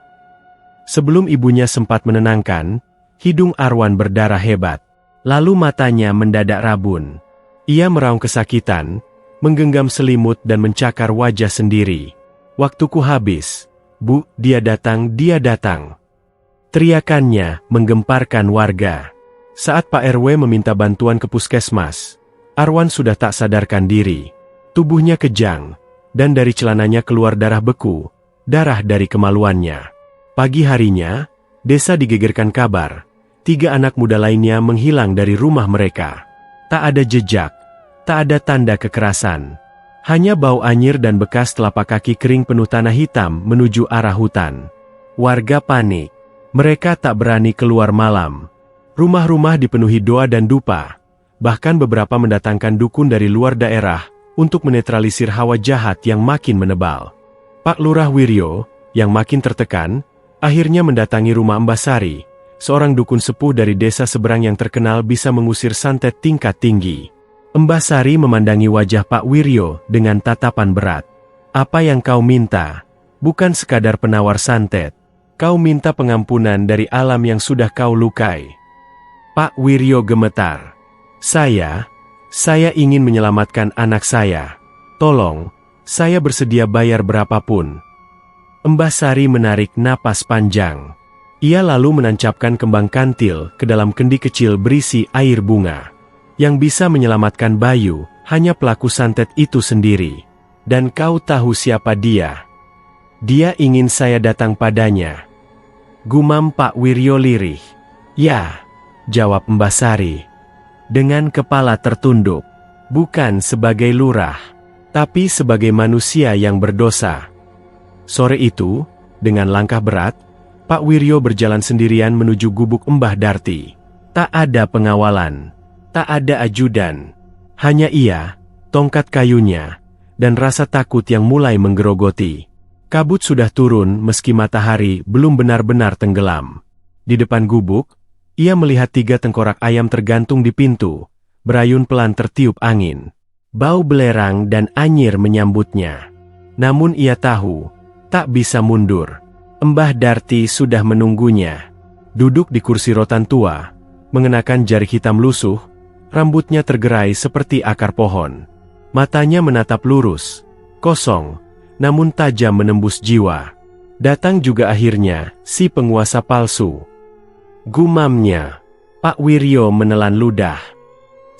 Sebelum ibunya sempat menenangkan, hidung Arwan berdarah hebat. Lalu matanya mendadak rabun. Ia meraung kesakitan, menggenggam selimut dan mencakar wajah sendiri. "Waktuku habis. Bu, dia datang, dia datang." Teriakannya menggemparkan warga. Saat Pak RW meminta bantuan ke puskesmas, Arwan sudah tak sadarkan diri. Tubuhnya kejang, dan dari celananya keluar darah beku, darah dari kemaluannya. Pagi harinya, desa digegerkan kabar. 3 anak muda lainnya menghilang dari rumah mereka. Tak ada jejak, tak ada tanda kekerasan. Hanya bau anyir dan bekas telapak kaki kering penuh tanah hitam menuju arah hutan. Warga panik. Mereka tak berani keluar malam. Rumah-rumah dipenuhi doa dan dupa. Bahkan beberapa mendatangkan dukun dari luar daerah untuk menetralisir hawa jahat yang makin menebal. Pak Lurah Wiryo, yang makin tertekan, akhirnya mendatangi rumah Mbah Sari, seorang dukun sepuh dari desa seberang yang terkenal bisa mengusir santet tingkat tinggi. Mbah Sari memandangi wajah Pak Wiryo dengan tatapan berat. "Apa yang kau minta? Bukan sekadar penawar santet. Kau minta pengampunan dari alam yang sudah kau lukai." Pak Wiryo gemetar. Saya ingin menyelamatkan anak saya. Tolong, saya bersedia bayar berapapun." Mbah Sari menarik napas panjang. Ia lalu menancapkan kembang kantil ke dalam kendi kecil berisi air bunga. Yang bisa menyelamatkan Bayu, hanya pelaku santet itu sendiri. "Dan kau tahu siapa dia?" "Dia ingin saya datang padanya," gumam Pak Wiryo lirih. "Ya," jawab Mbah Sari, dengan kepala tertunduk. "Bukan sebagai lurah, tapi sebagai manusia yang berdosa." Sore itu, dengan langkah berat, Pak Wiryo berjalan sendirian menuju gubuk Mbah Darti. Tak ada pengawalan, tak ada ajudan. Hanya ia, tongkat kayunya, dan rasa takut yang mulai menggerogoti. Kabut sudah turun meski matahari belum benar-benar tenggelam. Di depan gubuk, ia melihat 3 tengkorak ayam tergantung di pintu, berayun pelan tertiup angin. Bau belerang dan anyir menyambutnya. Namun ia tahu, tak bisa mundur. Mbah Darti sudah menunggunya. Duduk di kursi rotan tua, mengenakan jarik hitam lusuh, rambutnya tergerai seperti akar pohon. Matanya menatap lurus, kosong, namun tajam menembus jiwa. Datang juga akhirnya si penguasa palsu. Gumamnya. Pak Wiryo menelan ludah.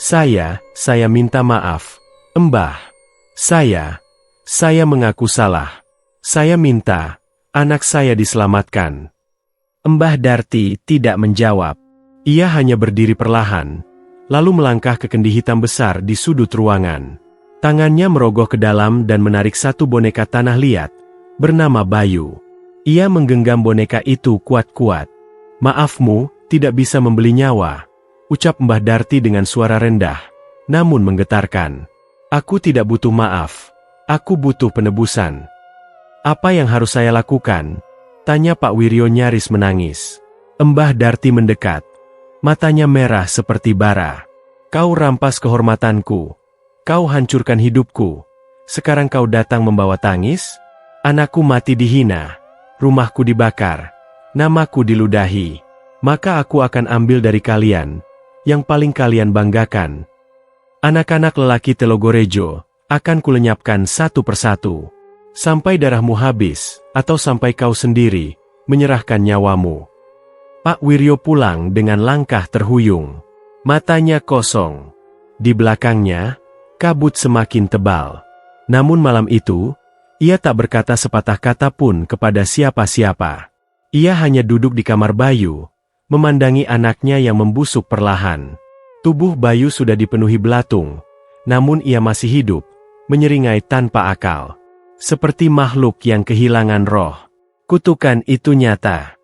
Saya minta maaf, Mbah. Saya mengaku salah. Saya minta anak saya diselamatkan." Mbah Darti tidak menjawab. Ia hanya berdiri perlahan, lalu melangkah ke kendi hitam besar di sudut ruangan. Tangannya merogoh ke dalam dan menarik satu boneka tanah liat, bernama Bayu. Ia menggenggam boneka itu kuat-kuat. "Maafmu tidak bisa membeli nyawa," ucap Mbah Darti dengan suara rendah, namun menggetarkan. "Aku tidak butuh maaf, aku butuh penebusan." "Apa yang harus saya lakukan?" tanya Pak Wiryo nyaris menangis. Mbah Darti mendekat. Matanya merah seperti bara. "Kau rampas kehormatanku. Kau hancurkan hidupku. Sekarang kau datang membawa tangis? Anakku mati dihina. Rumahku dibakar. Namaku diludahi. Maka aku akan ambil dari kalian yang paling kalian banggakan. Anak-anak lelaki Telogorejo akan kulenyapkan satu persatu. Sampai darahmu habis, atau sampai kau sendiri menyerahkan nyawamu." Pak Wiryo pulang dengan langkah terhuyung. Matanya kosong. Di belakangnya, kabut semakin tebal. Namun malam itu, ia tak berkata sepatah kata pun kepada siapa-siapa. Ia hanya duduk di kamar Bayu, memandangi anaknya yang membusuk perlahan. Tubuh Bayu sudah dipenuhi belatung, namun ia masih hidup, menyeringai tanpa akal. Seperti makhluk yang kehilangan roh. Kutukan itu nyata.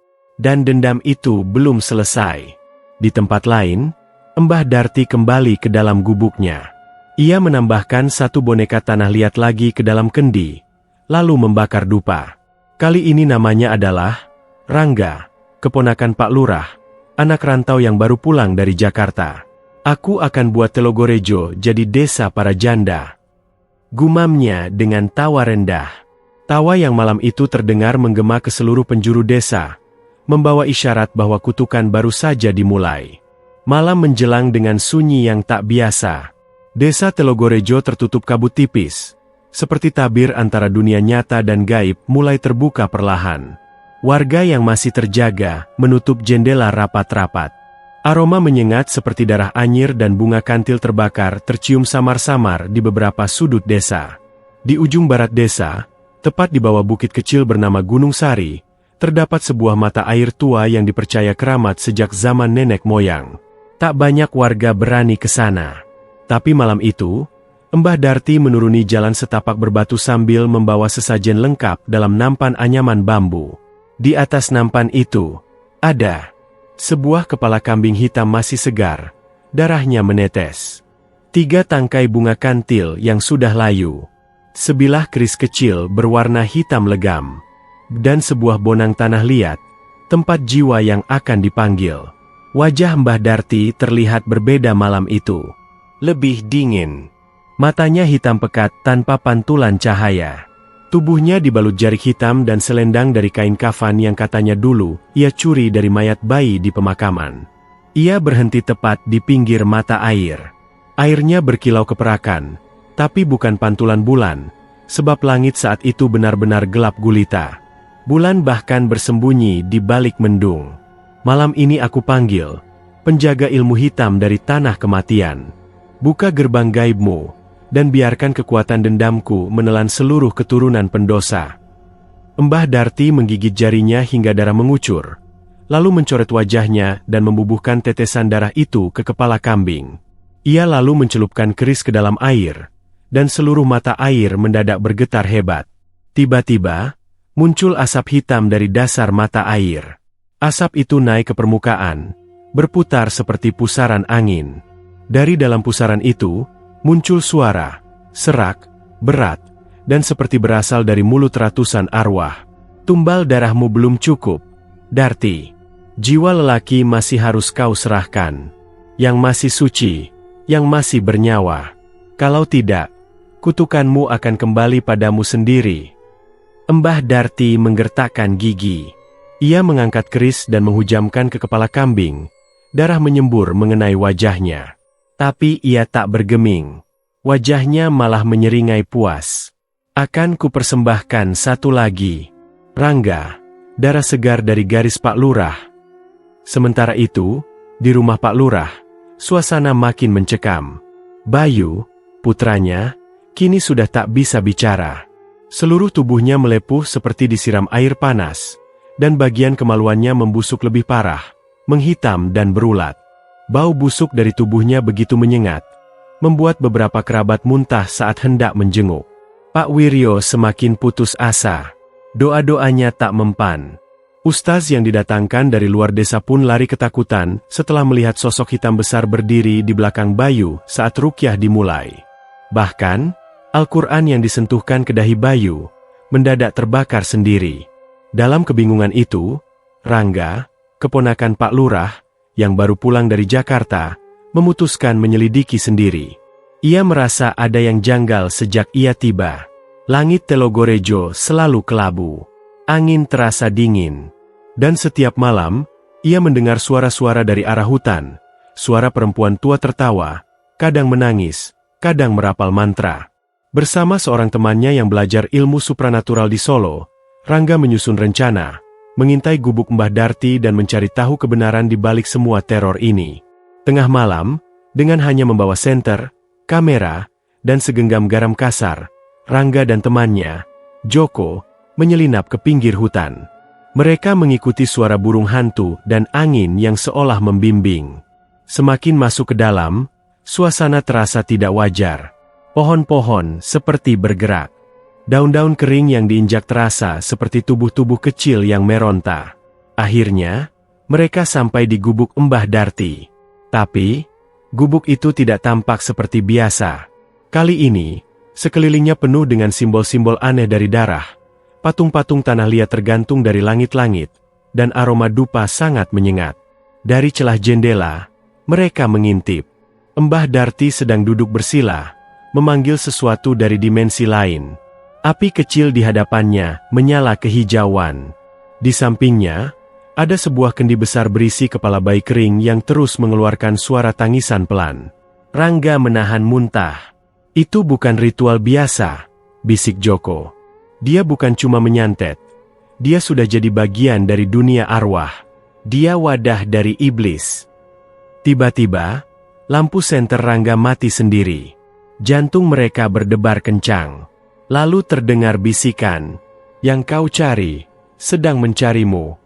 Dan dendam itu belum selesai. Di tempat lain, Mbah Darti kembali ke dalam gubuknya. Ia menambahkan satu boneka tanah liat lagi ke dalam kendi, lalu membakar dupa. Kali ini namanya adalah Rangga, keponakan Pak Lurah, anak rantau yang baru pulang dari Jakarta. "Aku akan buat Telogorejo jadi desa para janda," gumamnya dengan tawa rendah. Tawa yang malam itu terdengar menggema ke seluruh penjuru desa, membawa isyarat bahwa kutukan baru saja dimulai. Malam menjelang dengan sunyi yang tak biasa. Desa Telogorejo tertutup kabut tipis. Seperti tabir antara dunia nyata dan gaib mulai terbuka perlahan. Warga yang masih terjaga menutup jendela rapat-rapat. Aroma menyengat seperti darah anyir dan bunga kantil terbakar tercium samar-samar di beberapa sudut desa. Di ujung barat desa, tepat di bawah bukit kecil bernama Gunung Sari, terdapat sebuah mata air tua yang dipercaya keramat sejak zaman nenek moyang. Tak banyak warga berani ke sana. Tapi malam itu, Mbah Darti menuruni jalan setapak berbatu sambil membawa sesajen lengkap dalam nampan anyaman bambu. Di atas nampan itu, ada sebuah kepala kambing hitam masih segar, darahnya menetes. 3 tangkai bunga kantil yang sudah layu. Sebilah keris kecil berwarna hitam legam. Dan sebuah bonang tanah liat, tempat jiwa yang akan dipanggil. Wajah Mbah Darti terlihat berbeda malam itu. Lebih dingin. Matanya hitam pekat tanpa pantulan cahaya. Tubuhnya dibalut jarik hitam dan selendang dari kain kafan yang katanya dulu ia curi dari mayat bayi di pemakaman. Ia berhenti tepat di pinggir mata air. Airnya berkilau keperakan, tapi bukan pantulan bulan, sebab langit saat itu benar-benar gelap gulita. Bulan bahkan bersembunyi di balik mendung. Malam ini aku panggil penjaga ilmu hitam dari tanah kematian. Buka gerbang gaibmu, dan biarkan kekuatan dendamku menelan seluruh keturunan pendosa. Mbah Darti menggigit jarinya hingga darah mengucur, lalu mencoret wajahnya dan membubuhkan tetesan darah itu ke kepala kambing. Ia lalu mencelupkan keris ke dalam air, dan seluruh mata air mendadak bergetar hebat. Tiba-tiba, muncul asap hitam dari dasar mata air. Asap itu naik ke permukaan, berputar seperti pusaran angin. Dari dalam pusaran itu, muncul suara, serak, berat, dan seperti berasal dari mulut ratusan arwah. Tumbal darahmu belum cukup, Darti. Jiwa lelaki masih harus kau serahkan. Yang masih suci, yang masih bernyawa. Kalau tidak, kutukanmu akan kembali padamu sendiri. Mbah Darti menggertakkan gigi. Ia mengangkat keris dan menghujamkan ke kepala kambing. Darah menyembur mengenai wajahnya. Tapi ia tak bergeming. Wajahnya malah menyeringai puas. Akan kupersembahkan satu lagi. Rangga, darah segar dari garis Pak Lurah. Sementara itu, di rumah Pak Lurah, suasana makin mencekam. Bayu, putranya, kini sudah tak bisa bicara. Seluruh tubuhnya melepuh seperti disiram air panas, dan bagian kemaluannya membusuk lebih parah, menghitam dan berulat. Bau busuk dari tubuhnya begitu menyengat, membuat beberapa kerabat muntah saat hendak menjenguk. Pak Wiryo semakin putus asa. Doa-doanya tak mempan. Ustaz yang didatangkan dari luar desa pun lari ketakutan setelah melihat sosok hitam besar berdiri di belakang Bayu saat rukyah dimulai. Bahkan, Al-Quran yang disentuhkan ke dahi Bayu mendadak terbakar sendiri. Dalam kebingungan itu, Rangga, keponakan Pak Lurah, yang baru pulang dari Jakarta, memutuskan menyelidiki sendiri. Ia merasa ada yang janggal sejak ia tiba. Langit Telogorejo selalu kelabu. Angin terasa dingin. Dan setiap malam, ia mendengar suara-suara dari arah hutan. Suara perempuan tua tertawa, kadang menangis, kadang merapal mantra. Bersama seorang temannya yang belajar ilmu supranatural di Solo, Rangga menyusun rencana, mengintai gubuk Mbah Darti dan mencari tahu kebenaran di balik semua teror ini. Tengah malam, dengan hanya membawa senter, kamera, dan segenggam garam kasar, Rangga dan temannya, Joko, menyelinap ke pinggir hutan. Mereka mengikuti suara burung hantu dan angin yang seolah membimbing. Semakin masuk ke dalam, suasana terasa tidak wajar. Pohon-pohon seperti bergerak. Daun-daun kering yang diinjak terasa seperti tubuh-tubuh kecil yang meronta. Akhirnya, mereka sampai di gubuk Mbah Darti. Tapi, gubuk itu tidak tampak seperti biasa. Kali ini, sekelilingnya penuh dengan simbol-simbol aneh dari darah. Patung-patung tanah liat tergantung dari langit-langit, dan aroma dupa sangat menyengat. Dari celah jendela, mereka mengintip. Mbah Darti sedang duduk bersila, memanggil sesuatu dari dimensi lain. Api kecil di hadapannya menyala kehijauan. Di sampingnya, ada sebuah kendi besar berisi kepala bayi kering yang terus mengeluarkan suara tangisan pelan. Rangga menahan muntah. Itu bukan ritual biasa, bisik Joko. Dia bukan cuma menyantet. Dia sudah jadi bagian dari dunia arwah. Dia wadah dari iblis. Tiba-tiba, lampu senter Rangga mati sendiri. Jantung mereka berdebar kencang. Lalu terdengar bisikan, "Yang kau cari, sedang mencarimu."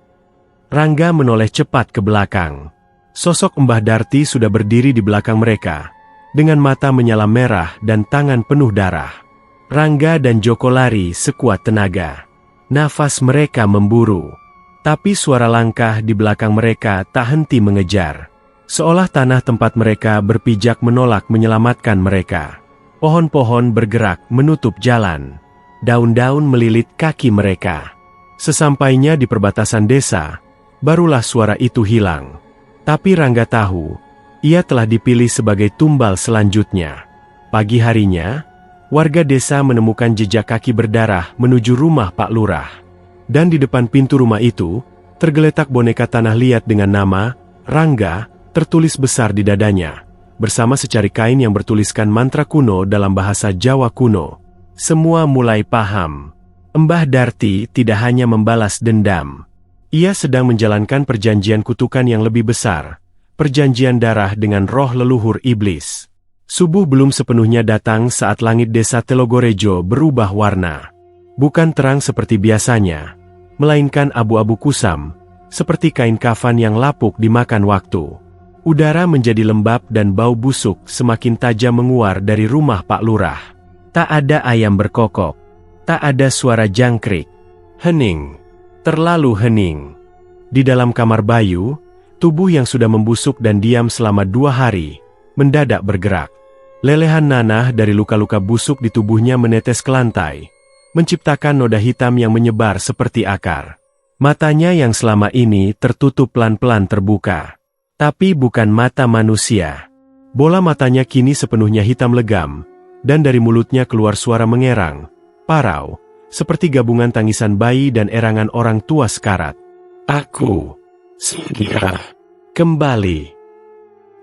Rangga menoleh cepat ke belakang. Sosok Mbah Darti sudah berdiri di belakang mereka, dengan mata menyala merah dan tangan penuh darah. Rangga dan Joko lari sekuat tenaga. Nafas mereka memburu. Tapi suara langkah di belakang mereka tak henti mengejar. Seolah tanah tempat mereka berpijak menolak menyelamatkan mereka. Pohon-pohon bergerak menutup jalan. Daun-daun melilit kaki mereka. Sesampainya di perbatasan desa, barulah suara itu hilang. Tapi Rangga tahu, ia telah dipilih sebagai tumbal selanjutnya. Pagi harinya, warga desa menemukan jejak kaki berdarah menuju rumah Pak Lurah. Dan di depan pintu rumah itu, tergeletak boneka tanah liat dengan nama Rangga tertulis besar di dadanya, bersama secari kain yang bertuliskan mantra kuno dalam bahasa Jawa kuno. Semua mulai paham. Mbah Darti tidak hanya membalas dendam. Ia sedang menjalankan perjanjian kutukan yang lebih besar, perjanjian darah dengan roh leluhur iblis. Subuh belum sepenuhnya datang saat langit desa Telogorejo berubah warna. Bukan terang seperti biasanya, melainkan abu-abu kusam, seperti kain kafan yang lapuk dimakan waktu. Udara menjadi lembab dan bau busuk semakin tajam menguar dari rumah Pak Lurah. Tak ada ayam berkokok. Tak ada suara jangkrik. Hening. Terlalu hening. Di dalam kamar Bayu, tubuh yang sudah membusuk dan diam selama 2 hari, mendadak bergerak. Lelehan nanah dari luka-luka busuk di tubuhnya menetes ke lantai, menciptakan noda hitam yang menyebar seperti akar. Matanya yang selama ini tertutup pelan-pelan terbuka. Tapi bukan mata manusia. Bola matanya kini sepenuhnya hitam legam, dan dari mulutnya keluar suara mengerang, parau, seperti gabungan tangisan bayi dan erangan orang tua sekarat. "Aku segera kembali."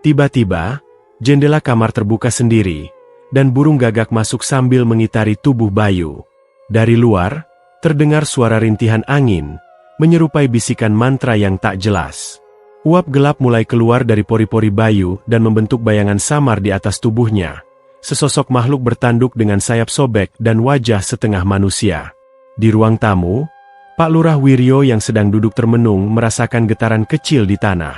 Tiba-tiba, jendela kamar terbuka sendiri, dan burung gagak masuk sambil mengitari tubuh Bayu. Dari luar, terdengar suara rintihan angin, menyerupai bisikan mantra yang tak jelas. Uap gelap mulai keluar dari pori-pori Bayu dan membentuk bayangan samar di atas tubuhnya. Sesosok makhluk bertanduk dengan sayap sobek dan wajah setengah manusia. Di ruang tamu, Pak Lurah Wiryo yang sedang duduk termenung merasakan getaran kecil di tanah.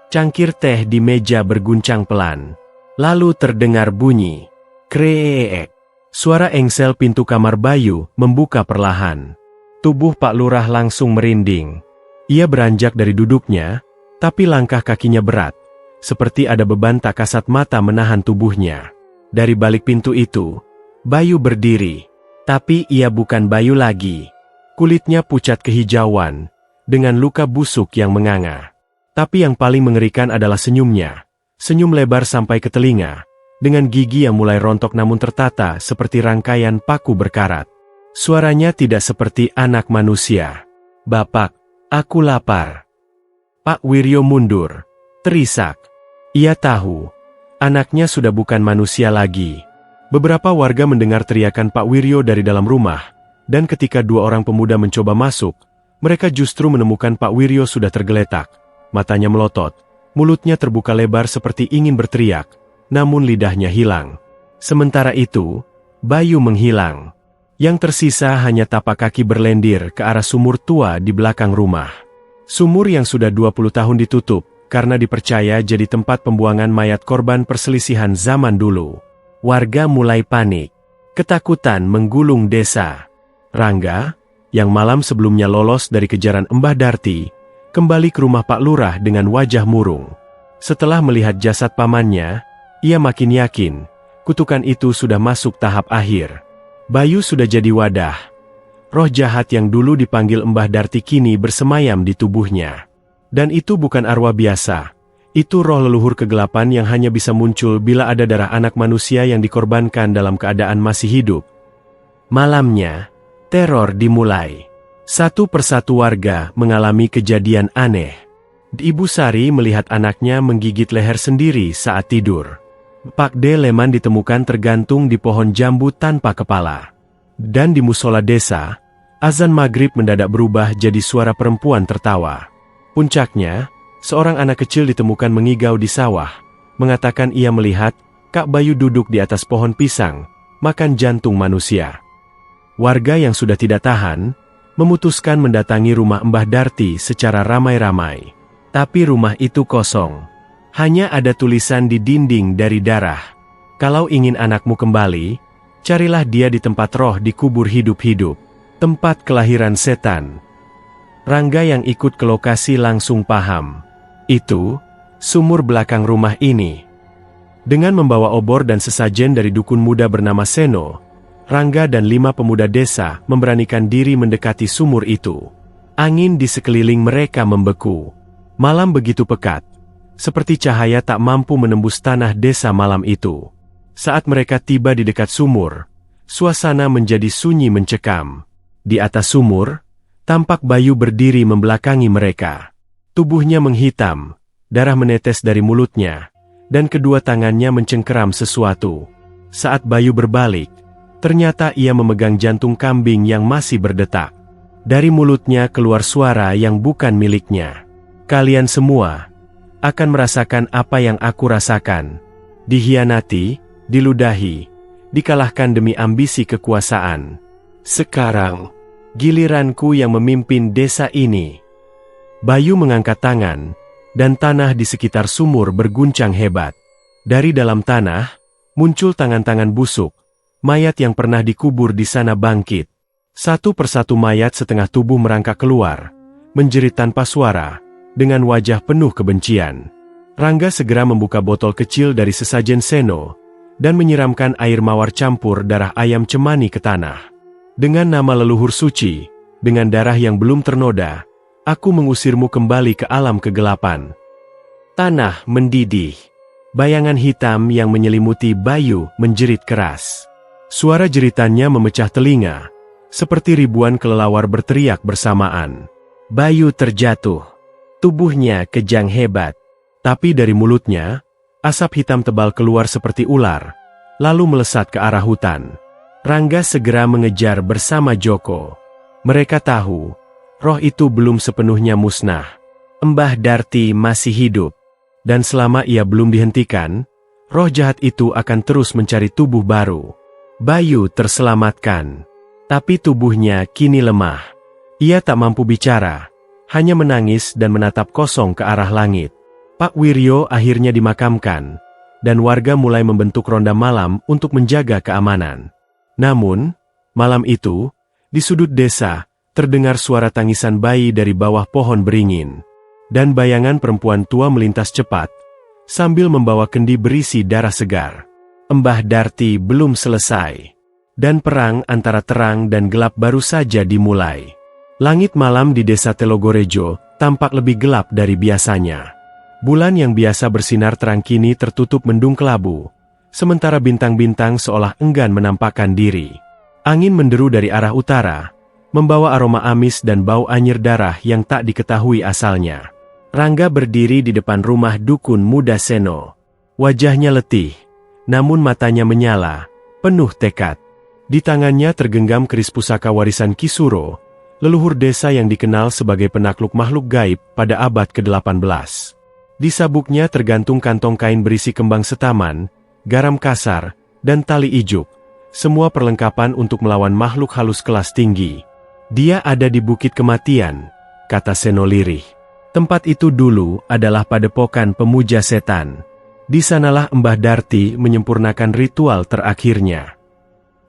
Cangkir teh di meja berguncang pelan. Lalu terdengar bunyi kreek. Suara engsel pintu kamar Bayu membuka perlahan. Tubuh Pak Lurah langsung merinding. Ia beranjak dari duduknya, tapi langkah kakinya berat, seperti ada beban tak kasat mata menahan tubuhnya. Dari balik pintu itu, Bayu berdiri. Tapi ia bukan Bayu lagi. Kulitnya pucat kehijauan, dengan luka busuk yang menganga. Tapi yang paling mengerikan adalah senyumnya. Senyum lebar sampai ke telinga, dengan gigi yang mulai rontok namun tertata seperti rangkaian paku berkarat. Suaranya tidak seperti anak manusia. "Bapak, aku lapar." Pak Wiryo mundur, terisak. Ia tahu, anaknya sudah bukan manusia lagi. Beberapa warga mendengar teriakan Pak Wiryo dari dalam rumah, dan ketika 2 orang pemuda mencoba masuk, mereka justru menemukan Pak Wiryo sudah tergeletak. Matanya melotot, mulutnya terbuka lebar seperti ingin berteriak, namun lidahnya hilang. Sementara itu, Bayu menghilang. Yang tersisa hanya tapak kaki berlendir ke arah sumur tua di belakang rumah. Sumur yang sudah 20 tahun ditutup, karena dipercaya jadi tempat pembuangan mayat korban perselisihan zaman dulu. Warga mulai panik. Ketakutan menggulung desa. Rangga, yang malam sebelumnya lolos dari kejaran Mbah Darti, kembali ke rumah Pak Lurah dengan wajah murung. Setelah melihat jasad pamannya, ia makin yakin, kutukan itu sudah masuk tahap akhir. Bayu sudah jadi wadah. Roh jahat yang dulu dipanggil Mbah Darti kini bersemayam di tubuhnya. Dan itu bukan arwah biasa. Itu roh leluhur kegelapan yang hanya bisa muncul bila ada darah anak manusia yang dikorbankan dalam keadaan masih hidup. Malamnya, teror dimulai. Satu persatu warga mengalami kejadian aneh. Ibu Sari melihat anaknya menggigit leher sendiri saat tidur. Pak De Leman ditemukan tergantung di pohon jambu tanpa kepala. Dan di musola desa, azan maghrib mendadak berubah jadi suara perempuan tertawa. Puncaknya, seorang anak kecil ditemukan mengigau di sawah, mengatakan ia melihat Kak Bayu duduk di atas pohon pisang, makan jantung manusia. Warga yang sudah tidak tahan, memutuskan mendatangi rumah Mbah Darti secara ramai-ramai. Tapi rumah itu kosong. Hanya ada tulisan di dinding dari darah. Kalau ingin anakmu kembali, carilah dia di tempat roh dikubur hidup-hidup. Tempat kelahiran setan. Rangga yang ikut ke lokasi langsung paham. Itu, sumur belakang rumah ini. Dengan membawa obor dan sesajen dari dukun muda bernama Seno, Rangga dan 5 pemuda desa memberanikan diri mendekati sumur itu. Angin di sekeliling mereka membeku. Malam begitu pekat, seperti cahaya tak mampu menembus tanah desa malam itu. Saat mereka tiba di dekat sumur, suasana menjadi sunyi mencekam. Di atas sumur, tampak Bayu berdiri membelakangi mereka. Tubuhnya menghitam, darah menetes dari mulutnya, dan kedua tangannya mencengkeram sesuatu. Saat Bayu berbalik, ternyata ia memegang jantung kambing yang masih berdetak. Dari mulutnya keluar suara yang bukan miliknya. Kalian semua akan merasakan apa yang aku rasakan. Dihianati, diludahi, dikalahkan demi ambisi kekuasaan. Sekarang, giliranku yang memimpin desa ini. Bayu mengangkat tangan, dan tanah di sekitar sumur berguncang hebat. Dari dalam tanah, muncul tangan-tangan busuk. Mayat yang pernah dikubur di sana bangkit. Satu persatu mayat setengah tubuh merangkak keluar, menjerit tanpa suara, dengan wajah penuh kebencian. Rangga segera membuka botol kecil dari sesajen Seno, dan menyiramkan air mawar campur darah ayam cemani ke tanah. Dengan nama leluhur suci, dengan darah yang belum ternoda, aku mengusirmu kembali ke alam kegelapan. Tanah mendidih. Bayangan hitam yang menyelimuti Bayu menjerit keras. Suara jeritannya memecah telinga, seperti ribuan kelelawar berteriak bersamaan. Bayu terjatuh. Tubuhnya kejang hebat. Tapi dari mulutnya, asap hitam tebal keluar seperti ular, lalu melesat ke arah hutan. Rangga segera mengejar bersama Joko. Mereka tahu, roh itu belum sepenuhnya musnah. Mbah Darti masih hidup. Dan selama ia belum dihentikan, roh jahat itu akan terus mencari tubuh baru. Bayu terselamatkan. Tapi tubuhnya kini lemah. Ia tak mampu bicara, hanya menangis dan menatap kosong ke arah langit. Pak Wiryo akhirnya dimakamkan, dan warga mulai membentuk ronda malam untuk menjaga keamanan. Namun, malam itu, di sudut desa, terdengar suara tangisan bayi dari bawah pohon beringin. Dan bayangan perempuan tua melintas cepat, sambil membawa kendi berisi darah segar. Mbah Darti belum selesai. Dan perang antara terang dan gelap baru saja dimulai. Langit malam di desa Telogorejo tampak lebih gelap dari biasanya. Bulan yang biasa bersinar terang kini tertutup mendung kelabu, sementara bintang-bintang seolah enggan menampakkan diri. Angin menderu dari arah utara, membawa aroma amis dan bau anyir darah yang tak diketahui asalnya. Rangga berdiri di depan rumah dukun muda Seno. Wajahnya letih, namun matanya menyala, penuh tekad. Di tangannya tergenggam keris pusaka warisan Kisuro, leluhur desa yang dikenal sebagai penakluk makhluk gaib pada abad ke-18. Di sabuknya tergantung kantong kain berisi kembang setaman, garam kasar, dan tali ijuk, semua perlengkapan untuk melawan makhluk halus kelas tinggi. Dia ada di Bukit Kematian, kata Seno lirih. Tempat itu dulu adalah padepokan pemuja setan. Di sanalah Mbah Darti menyempurnakan ritual terakhirnya.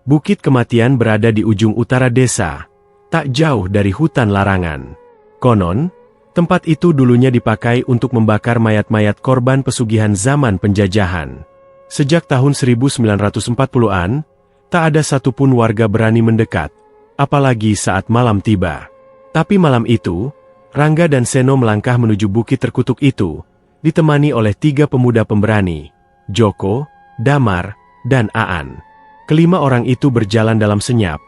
Bukit Kematian berada di ujung utara desa, tak jauh dari hutan larangan. Konon, tempat itu dulunya dipakai untuk membakar mayat-mayat korban pesugihan zaman penjajahan. Sejak tahun 1940-an, tak ada satupun warga berani mendekat, apalagi saat malam tiba. Tapi malam itu, Rangga dan Seno melangkah menuju bukit terkutuk itu, ditemani oleh 3 pemuda pemberani, Joko, Damar, dan Aan. Kelima orang itu berjalan dalam senyap,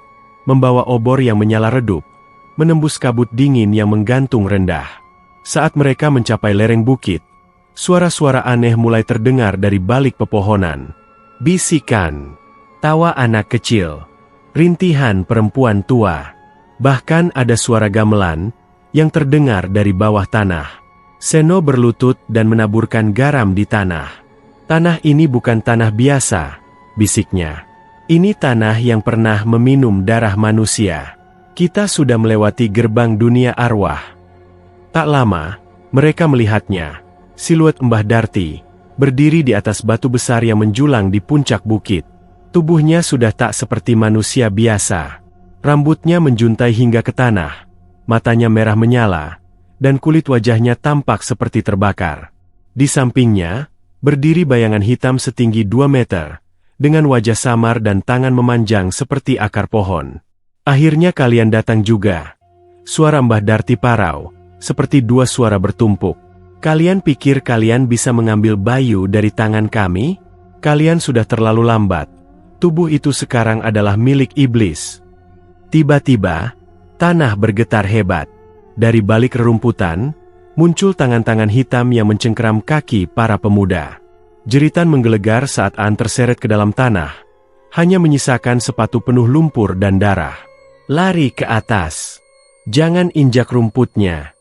membawa obor yang menyala redup, menembus kabut dingin yang menggantung rendah. Saat mereka mencapai lereng bukit, suara-suara aneh mulai terdengar dari balik pepohonan. Bisikan, tawa anak kecil, rintihan perempuan tua. Bahkan ada suara gamelan yang terdengar dari bawah tanah. Seno berlutut dan menaburkan garam di tanah. Tanah ini bukan tanah biasa, bisiknya. Ini tanah yang pernah meminum darah manusia. Kita sudah melewati gerbang dunia arwah. Tak lama, mereka melihatnya. Siluet Mbah Darti, berdiri di atas batu besar yang menjulang di puncak bukit. Tubuhnya sudah tak seperti manusia biasa. Rambutnya menjuntai hingga ke tanah. Matanya merah menyala, dan kulit wajahnya tampak seperti terbakar. Di sampingnya, berdiri bayangan hitam setinggi 2 meter, dengan wajah samar dan tangan memanjang seperti akar pohon. Akhirnya kalian datang juga. Suara Mbah Darti parau, seperti 2 suara bertumpuk. Kalian pikir kalian bisa mengambil Bayu dari tangan kami? Kalian sudah terlalu lambat. Tubuh itu sekarang adalah milik iblis. Tiba-tiba, tanah bergetar hebat. Dari balik rerumputan, muncul tangan-tangan hitam yang mencengkeram kaki para pemuda. Jeritan menggelegar saat Aan terseret ke dalam tanah, hanya menyisakan sepatu penuh lumpur dan darah. Lari ke atas. Jangan injak rumputnya,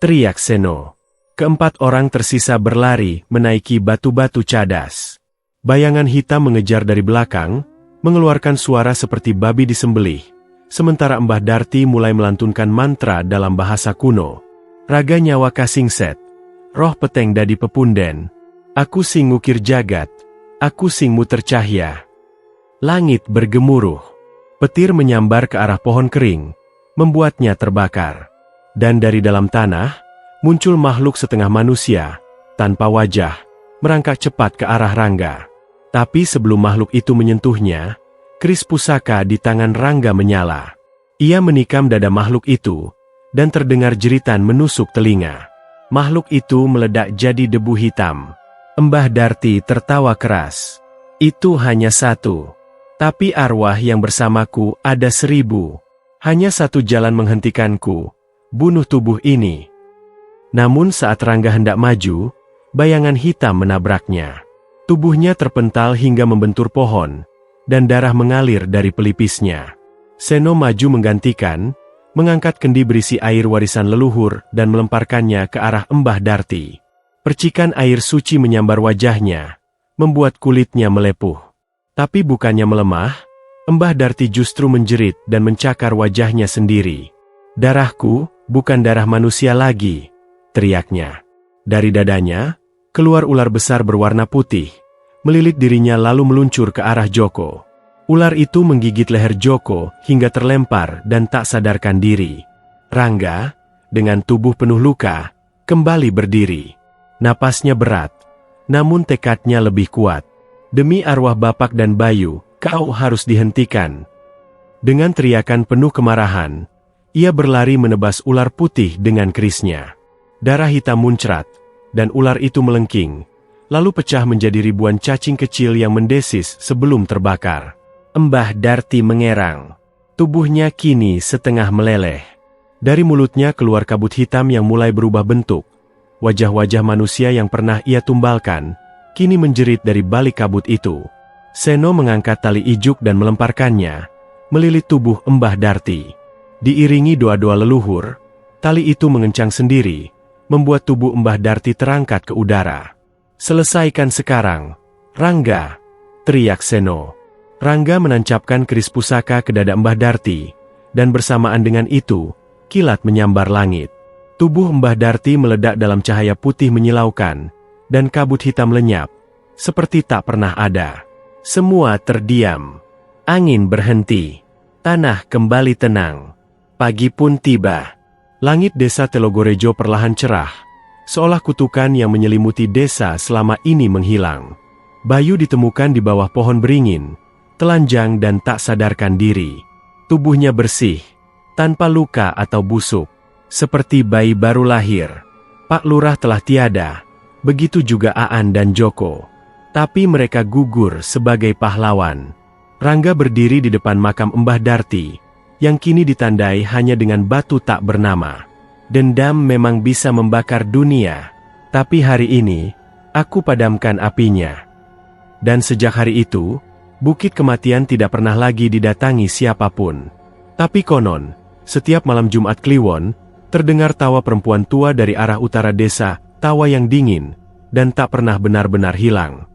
teriak Seno. Keempat orang tersisa berlari menaiki batu-batu cadas. Bayangan hitam mengejar dari belakang, mengeluarkan suara seperti babi disembelih. Sementara Mbah Darti mulai melantunkan mantra dalam bahasa kuno. Raga nyawa kasingset, roh peteng dadi pepunden. Aku sing ngukir jagat, aku sing muter cahya. Langit bergemuruh. Petir menyambar ke arah pohon kering, membuatnya terbakar. Dan dari dalam tanah, muncul makhluk setengah manusia, tanpa wajah, merangkak cepat ke arah Rangga. Tapi sebelum makhluk itu menyentuhnya, keris pusaka di tangan Rangga menyala. Ia menikam dada makhluk itu, dan terdengar jeritan menusuk telinga. Makhluk itu meledak jadi debu hitam. Mbah Darti tertawa keras. Itu hanya 1. Tapi arwah yang bersamaku ada 1000. Hanya 1 jalan menghentikanku, bunuh tubuh ini. Namun saat Rangga hendak maju, bayangan hitam menabraknya. Tubuhnya terpental hingga membentur pohon, dan darah mengalir dari pelipisnya. Seno maju menggantikan, mengangkat kendi berisi air warisan leluhur dan melemparkannya ke arah Mbah Darti. Percikan air suci menyambar wajahnya, membuat kulitnya melepuh. Tapi bukannya melemah, Mbah Darti justru menjerit dan mencakar wajahnya sendiri. Darahku, bukan darah manusia lagi, teriaknya. Dari dadanya, keluar ular besar berwarna putih, melilit dirinya lalu meluncur ke arah Joko. Ular itu menggigit leher Joko hingga terlempar dan tak sadarkan diri. Rangga, dengan tubuh penuh luka, kembali berdiri. Napasnya berat, namun tekadnya lebih kuat. Demi arwah Bapak dan Bayu, kau harus dihentikan. Dengan teriakan penuh kemarahan, ia berlari menebas ular putih dengan kerisnya. Darah hitam muncrat, dan ular itu melengking, lalu pecah menjadi ribuan cacing kecil yang mendesis sebelum terbakar. Mbah Darti mengerang. Tubuhnya kini setengah meleleh. Dari mulutnya keluar kabut hitam yang mulai berubah bentuk. Wajah-wajah manusia yang pernah ia tumbalkan, kini menjerit dari balik kabut itu. Seno mengangkat tali ijuk dan melemparkannya, melilit tubuh Mbah Darti. Diiringi doa-doa leluhur, tali itu mengencang sendiri, membuat tubuh Mbah Darti terangkat ke udara. Selesaikan sekarang, Rangga, teriak Seno. Rangga menancapkan keris pusaka ke dada Mbah Darti, dan bersamaan dengan itu, kilat menyambar langit. Tubuh Mbah Darti meledak dalam cahaya putih menyilaukan, dan kabut hitam lenyap, seperti tak pernah ada. Semua terdiam. Angin berhenti. Tanah kembali tenang. Pagi pun tiba. Langit desa Telogorejo perlahan cerah, seolah kutukan yang menyelimuti desa selama ini menghilang. Bayu ditemukan di bawah pohon beringin, telanjang dan tak sadarkan diri. Tubuhnya bersih, tanpa luka atau busuk. Seperti bayi baru lahir. Pak Lurah telah tiada, begitu juga Aan dan Joko. Tapi mereka gugur sebagai pahlawan. Rangga berdiri di depan makam Mbah Darti, yang kini ditandai hanya dengan batu tak bernama. Dendam memang bisa membakar dunia, tapi hari ini, Aku padamkan apinya. Dan sejak hari itu, Bukit Kematian tidak pernah lagi didatangi siapapun. Tapi konon, setiap malam Jumat Kliwon, terdengar tawa perempuan tua dari arah utara desa, tawa yang dingin, dan tak pernah benar-benar hilang.